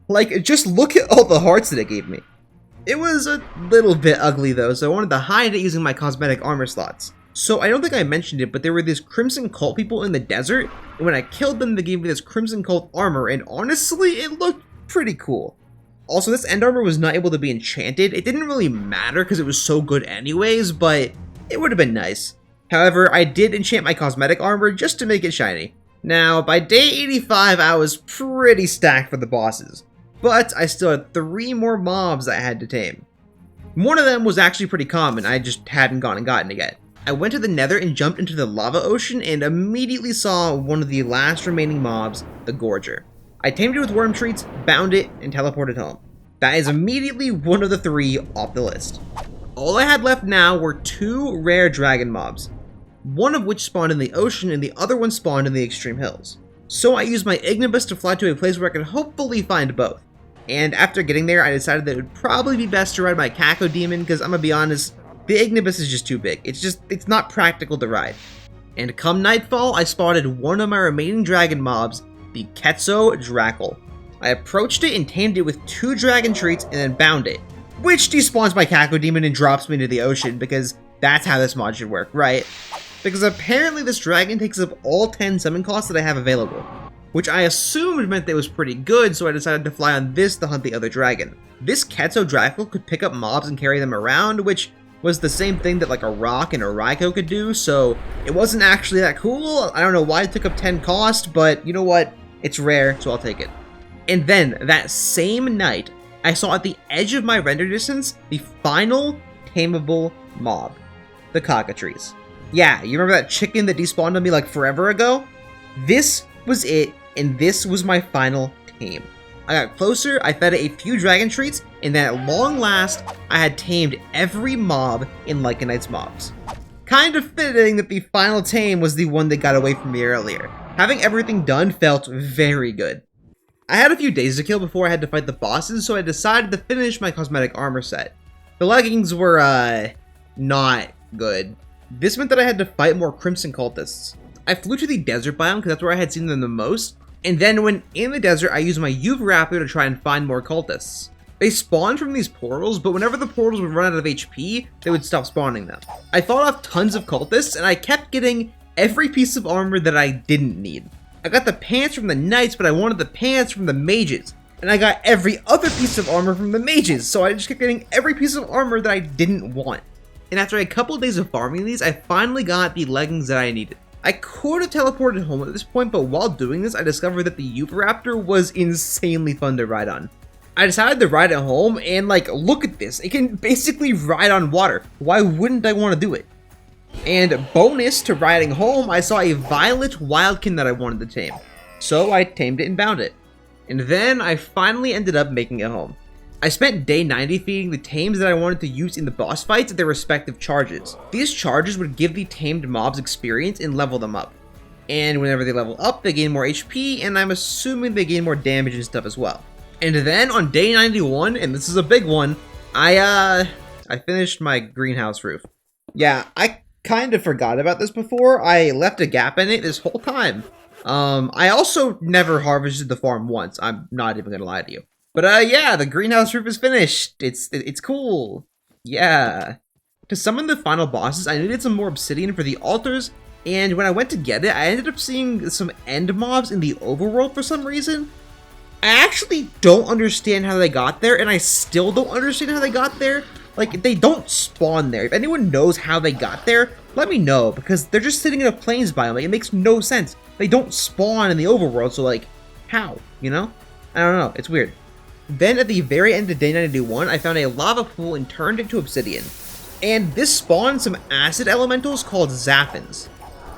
Like, just look at all the hearts that it gave me. It was a little bit ugly though, so I wanted to hide it using my cosmetic armor slots. So I don't think I mentioned it, but there were these Crimson Cult people in the desert, and when I killed them they gave me this Crimson Cult armor, and honestly it looked pretty cool. Also, this end armor was not able to be enchanted. It didn't really matter because it was so good anyways, but it would have been nice. However, I did enchant my cosmetic armor just to make it shiny. Now, by day 85, I was pretty stacked for the bosses, but I still had 3 more mobs I had to tame. One of them was actually pretty common, I just hadn't gone and gotten it yet. I went to the nether and jumped into the lava ocean and immediately saw one of the last remaining mobs, the Gorger. I tamed it with worm treats, bound it, and teleported home. That is immediately one of the 3 off the list. All I had left now were 2 rare dragon mobs, one of which spawned in the ocean and the other one spawned in the extreme hills. So I used my Ignibus to fly to a place where I could hopefully find both. And after getting there, I decided that it would probably be best to ride my Cacodemon because I'm gonna be honest, the Ignibus is just too big. It's not practical to ride. And come nightfall, I spotted one of my remaining dragon mobs, the Quetzal Drackle. I approached it and tamed it with 2 dragon treats and then bound it, which despawns my Cacodemon and drops me into the ocean because that's how this mod should work, right? Because apparently this dragon takes up all 10 summon costs that I have available, which I assumed meant that it was pretty good, so I decided to fly on this to hunt the other dragon. This Quetzal Drackle could pick up mobs and carry them around, which was the same thing that like a Rock and a Raikou could do, so it wasn't actually that cool. I don't know why it took up 10 cost, but you know what? It's rare, so I'll take it. And then, that same night, I saw at the edge of my render distance, the final tameable mob, the cockatrice. Yeah, you remember that chicken that despawned on me like forever ago? This was it, and this was my final tame. I got closer, I fed it a few dragon treats, and then at long last, I had tamed every mob in Lycanite's mobs. Kind of fitting that the final tame was the one that got away from me earlier. Having everything done felt very good. I had a few days to kill before I had to fight the bosses, so I decided to finish my cosmetic armor set. The leggings were, not good. This meant that I had to fight more Crimson cultists. I flew to the desert biome because that's where I had seen them the most, and then when in the desert, I used my Raptor to try and find more cultists. They spawned from these portals, but whenever the portals would run out of HP, they would stop spawning them. I fought off tons of cultists, and I kept getting every piece of armor that I didn't need. I got the pants from the knights, but I wanted the pants from the mages. And I got every other piece of armor from the mages, so I just kept getting every piece of armor that I didn't want. And after a couple of days of farming these, I finally got the leggings that I needed. I could have teleported home at this point, but while doing this, I discovered that the Raptor was insanely fun to ride on. I decided to ride it home, and look at this. It can basically ride on water. Why wouldn't I want to do it? And bonus to riding home, I saw a violet wildkin that I wanted to tame. So I tamed it and bound it. And then I finally ended up making it home. I spent day 90 feeding the tames that I wanted to use in the boss fights at their respective charges. These charges would give the tamed mobs experience and level them up. And whenever they level up, they gain more HP, and I'm assuming they gain more damage and stuff as well. And then on day 91, and this is a big one, I finished my greenhouse roof. Yeah, I kind of forgot about this before. I left a gap in it this whole time. I also never harvested the farm once. I'm not even gonna lie to you. But yeah, the greenhouse roof is finished. It's cool. Yeah. To summon the final bosses, I needed some more obsidian for the altars, and when I went to get it, I ended up seeing some end mobs in the overworld for some reason. I actually don't understand how they got there, and I still don't understand how they got there. They don't spawn there. If anyone knows how they got there, let me know, because they're just sitting in a plains biome. It makes no sense. They don't spawn in the overworld, so how, you know? I don't know, it's weird. Then at the very end of day 91, I found a lava pool and turned into obsidian. And this spawned some acid elementals called Zaphins.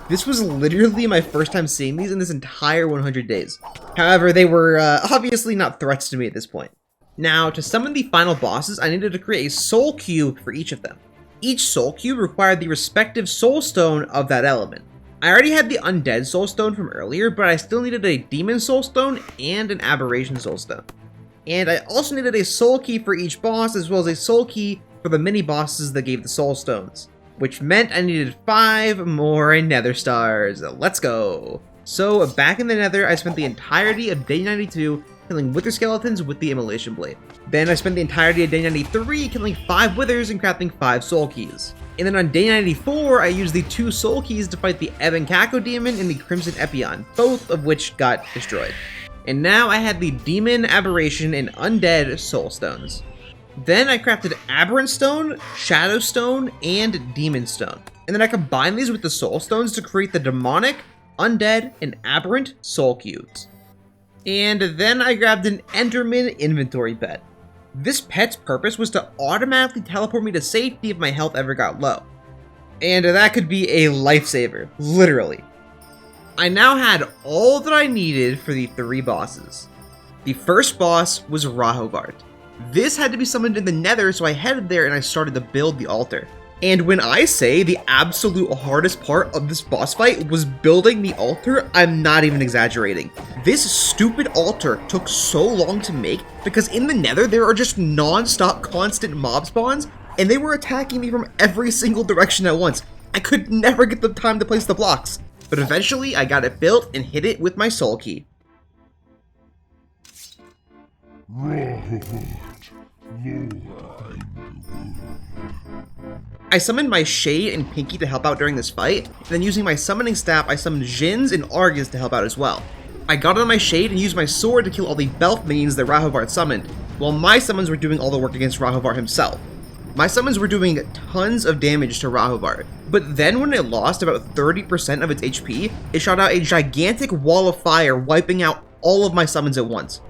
This was literally my first time seeing these in this entire 100 days. However, they were obviously not threats to me at this point. Now, to summon the final bosses, I needed to create a soul cube for each of them. Each soul cube required the respective soul stone of that element. I already had the undead soul stone from earlier, but I still needed a demon soul stone and an aberration soul stone. And I also needed a soul key for each boss, as well as a soul key for the mini bosses that gave the soul stones, which meant I needed 5 more nether stars. Let's go. So back in the nether, I spent the entirety of day 92 killing wither skeletons with the immolation blade. Then I spent the entirety of day 93 killing 5 withers and crafting 5 soul keys. And then on day 94, I used the 2 soul keys to fight the Ebon Kako demon and the Crimson Epion, both of which got destroyed. And now I had the demon, aberration, and undead soul stones. Then I crafted aberrant stone, shadow stone, and demon stone. And then I combined these with the soul stones to create the demonic, undead, and aberrant soul cubes. And then I grabbed an Enderman inventory pet. This pet's purpose was to automatically teleport me to safety if my health ever got low. And that could be a lifesaver, literally. I now had all that I needed for the 3 bosses. The first boss was Rahovart. This had to be summoned in the nether, so I headed there and I started to build the altar. And when I say the absolute hardest part of this boss fight was building the altar, I'm not even exaggerating. This stupid altar took so long to make because in the nether there are just non-stop constant mob spawns, and they were attacking me from every single direction at once. I could never get the time to place the blocks. But eventually, I got it built and hit it with my soul key. I summoned my Shade and Pinky to help out during this fight, and then using my summoning staff, I summoned Jins and Argus to help out as well. I got on my Shade and used my sword to kill all the Belf minions that Rahovart summoned, while my summons were doing all the work against Rahovart himself. My summons were doing tons of damage to Rahovart, but then when it lost about 30% of its HP, it shot out a gigantic wall of fire, wiping out all of my summons at once.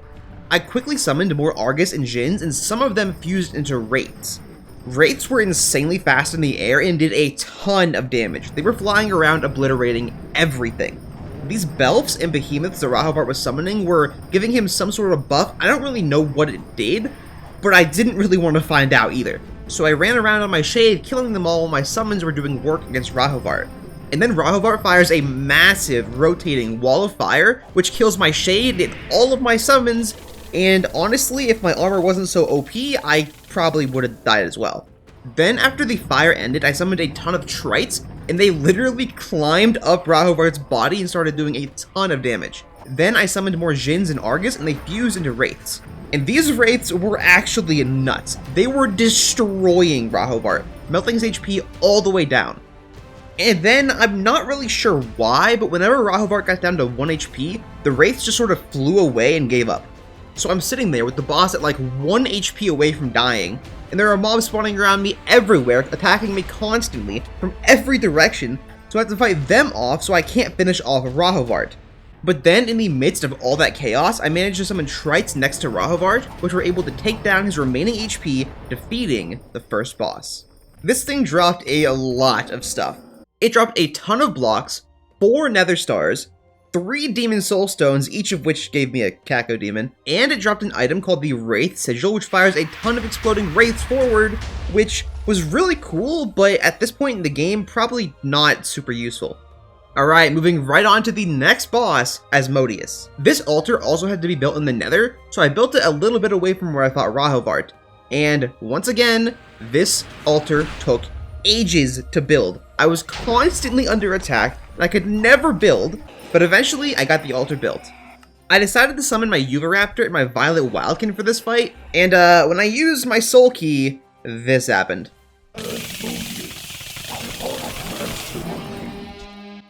I quickly summoned more Argus and Jins, and some of them fused into Wraiths. Wraiths were insanely fast in the air and did a ton of damage. They were flying around obliterating everything. These Belfs and Behemoths that Rahovart was summoning were giving him some sort of buff. I don't really know what it did, but I didn't really want to find out either. So I ran around on my shade, killing them all while my summons were doing work against Rahovart. And then Rahovart fires a massive rotating wall of fire, which kills my shade and all of my summons, and honestly, if my armor wasn't so OP, I probably would have died as well. Then after the fire ended, I summoned a ton of Trites, and they literally climbed up Rahovart's body and started doing a ton of damage. Then I summoned more Djinns and Argus, and they fused into Wraiths. And these Wraiths were actually nuts. They were destroying Rahovart, melting his HP all the way down. And then, I'm not really sure why, but whenever Rahovart got down to 1 HP, the Wraiths just sort of flew away and gave up. So I'm sitting there with the boss at like 1 HP away from dying, and there are mobs spawning around me everywhere, attacking me constantly from every direction, so I have to fight them off so I can't finish off of Rahovart. But then, in the midst of all that chaos, I managed to summon Trites next to Rahovart, which were able to take down his remaining HP, defeating the first boss. This thing dropped a lot of stuff. It dropped a ton of blocks, 4 Nether Stars, 3 Demon Soul Stones, each of which gave me a Caco Demon, and it dropped an item called the Wraith Sigil, which fires a ton of exploding Wraiths forward, which was really cool, but at this point in the game, probably not super useful. Alright, moving right on to the next boss, Asmodeus. This altar also had to be built in the Nether, so I built it a little bit away from where I fought Rahovart. And once again, this altar took ages to build. I was constantly under attack, and I could never build, but eventually I got the altar built. I decided to summon my Yuvaraptor and my Violet Wildkin for this fight, and when I used my Soul Key, this happened.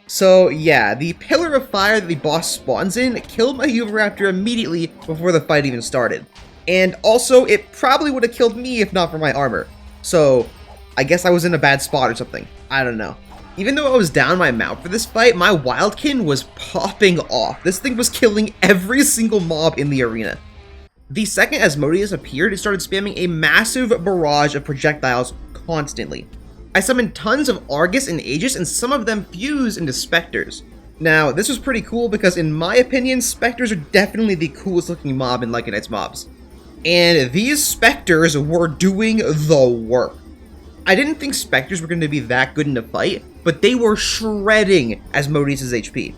So yeah, the Pillar of Fire that the boss spawns in killed my Yuvaraptor immediately before the fight even started. And also, it probably would have killed me if not for my armor. So, I guess I was in a bad spot or something. I don't know. Even though I was down my mount for this fight, my Wildkin was popping off. This thing was killing every single mob in the arena. The second Asmodeus appeared, it started spamming a massive barrage of projectiles constantly. I summoned tons of Argus and Aegis, and some of them fused into Spectres. Now, this was pretty cool because in my opinion, Spectres are definitely the coolest looking mob in Lycanite's mobs. And these Spectres were doing the work. I didn't think Spectres were going to be that good in a fight, but they were shredding Asmodeus' HP.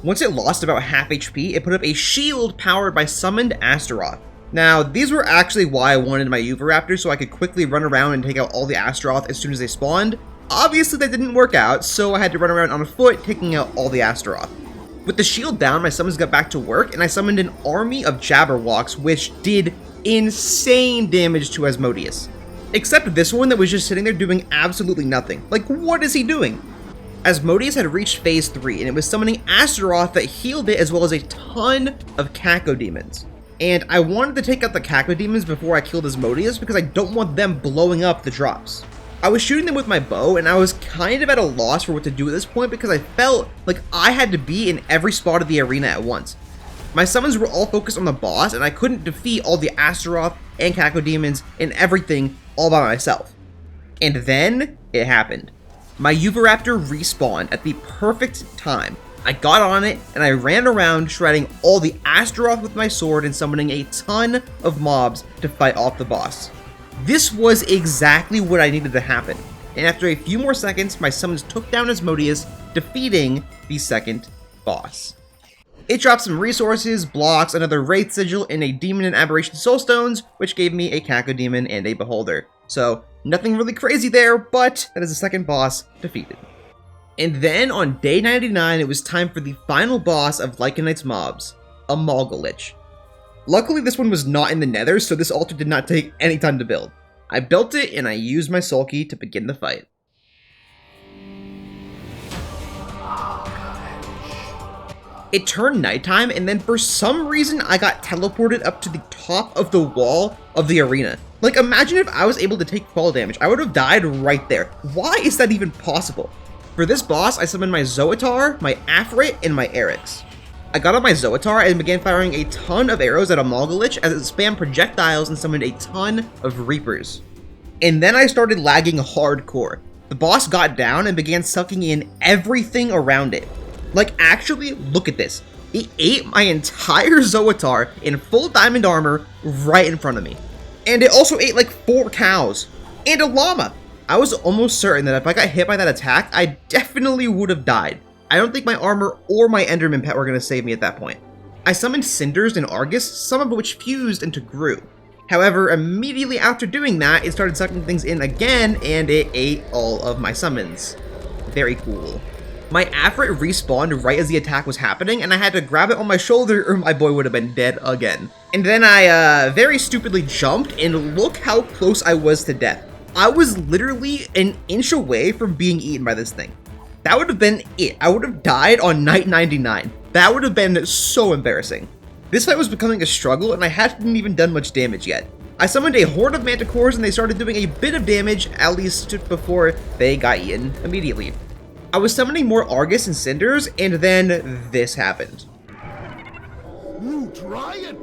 Once it lost about half HP, it put up a shield powered by summoned Astaroth. Now, these were actually why I wanted my Yuvaraptor, so I could quickly run around and take out all the Astaroth as soon as they spawned. Obviously that didn't work out, so I had to run around on foot, taking out all the Astaroth. With the shield down, my summons got back to work, and I summoned an army of Jabberwocks, which did insane damage to Asmodeus. Except this one that was just sitting there doing absolutely nothing. Like, what is he doing? Asmodeus had reached phase 3, and it was summoning Astaroth that healed it as well as a ton of Caco Demons. And I wanted to take out the Caco Demons before I killed Asmodeus because I don't want them blowing up the drops. I was shooting them with my bow, and I was kind of at a loss for what to do at this point because I felt like I had to be in every spot of the arena at once. My summons were all focused on the boss, and I couldn't defeat all the Astaroth and Caco Demons and everything all by myself. And then, it happened. My Yuvaraptor respawned at the perfect time. I got on it, and I ran around shredding all the Astaroth with my sword and summoning a ton of mobs to fight off the boss. This was exactly what I needed to happen, and after a few more seconds, my summons took down Asmodeus, defeating the second boss. It dropped some resources, blocks, another Wraith Sigil, and a Demon and Aberration Soul Stones, which gave me a Caco Demon and a Beholder. So, nothing really crazy there, but that is the second boss defeated. And then, on day 99, it was time for the final boss of Lycanite's mobs, a Malgalich. Luckily, this one was not in the Nether, so this altar did not take any time to build. I built it, and I used my Soul Key to begin the fight. It turned nighttime, and then for some reason, I got teleported up to the top of the wall of the arena. Like, imagine if I was able to take fall damage. I would have died right there. Why is that even possible? For this boss, I summoned my Zoetar, my Afrit, and my Eryx. I got on my Zoetar and began firing a ton of arrows at a Malgalich as it spammed projectiles and summoned a ton of Reapers. And then I started lagging hardcore. The boss got down and began sucking in everything around it. Like, actually, look at this. It ate my entire Zoetar in full diamond armor right in front of me. And it also ate like 4 cows and a llama. I was almost certain that if I got hit by that attack, I definitely would have died. I don't think my armor or my Enderman pet were going to save me at that point. I summoned Cinders and Argus, some of which fused into Gru. However, immediately after doing that, it started sucking things in again, and it ate all of my summons. Very cool. My Afrit respawned right as the attack was happening, and I had to grab it on my shoulder or my boy would have been dead again. And then I very stupidly jumped, and look how close I was to death. I was literally an inch away from being eaten by this thing. That would have been it. I would have died on night 99. That would have been so embarrassing. This fight was becoming a struggle, and I hadn't even done much damage yet. I summoned a horde of manticores, and they started doing a bit of damage, at least before they got eaten immediately. I was summoning more Argus and Cinders, and then this happened. Root riot!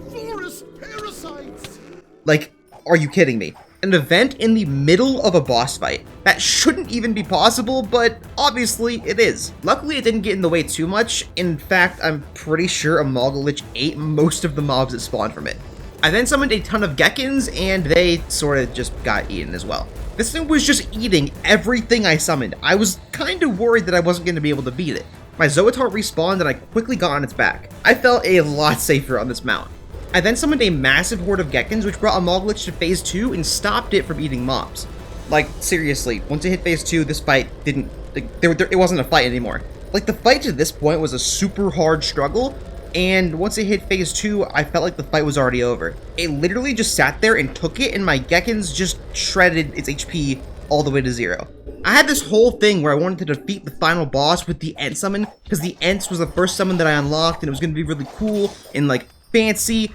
Forest parasites! Like, are you kidding me? An event in the middle of a boss fight. That shouldn't even be possible, but obviously it is. Luckily, it didn't get in the way too much. In fact, I'm pretty sure a Moggolich ate most of the mobs that spawned from it. I then summoned a ton of Geckins, and they sort of just got eaten as well. This thing was just eating everything I summoned. I was kind of worried that I wasn't going to be able to beat it. My Zoetar respawned, and I quickly got on its back. I felt a lot safer on this mount. I then summoned a massive horde of Geckins, which brought a Moggolich to phase 2 and stopped it from eating mobs. Like, seriously, once it hit phase 2, this fight didn't... it wasn't a fight anymore. Like, the fight to this point was a super hard struggle, and once it hit phase 2, I felt like the fight was already over. It literally just sat there and took it, and my Geckins just shredded its HP all the way to 0. I had this whole thing where I wanted to defeat the final boss with the Ent summon, because the Ents was the first summon that I unlocked, and it was going to be really cool and, like, fancy,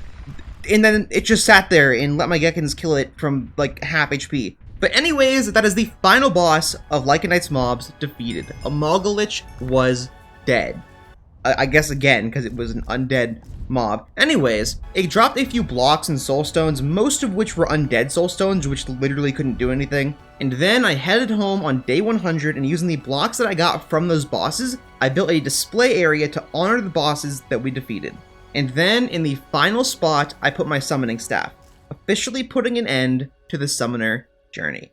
and then it just sat there and let my Geckins kill it from, like, half HP. But anyways, that is the final boss of Lycanite's mobs defeated. A Moggolich was dead. I guess again, because it was an undead mob. Anyways, it dropped a few blocks and soulstones, most of which were undead soulstones, which literally couldn't do anything. And then I headed home on day 100, and using the blocks that I got from those bosses, I built a display area to honor the bosses that we defeated. And then, in the final spot, I put my summoning staff, officially putting an end to the summoner journey.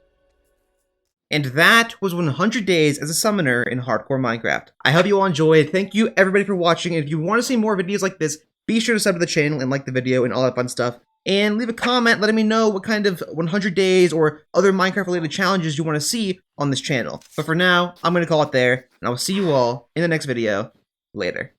And that was 100 days as a summoner in hardcore Minecraft. I hope you all enjoyed. Thank you everybody for watching. And if you want to see more videos like this, be sure to sub to the channel and like the video and all that fun stuff. And leave a comment letting me know what kind of 100 days or other Minecraft related challenges you want to see on this channel. But for now, I'm going to call it there, and I will see you all in the next video. Later.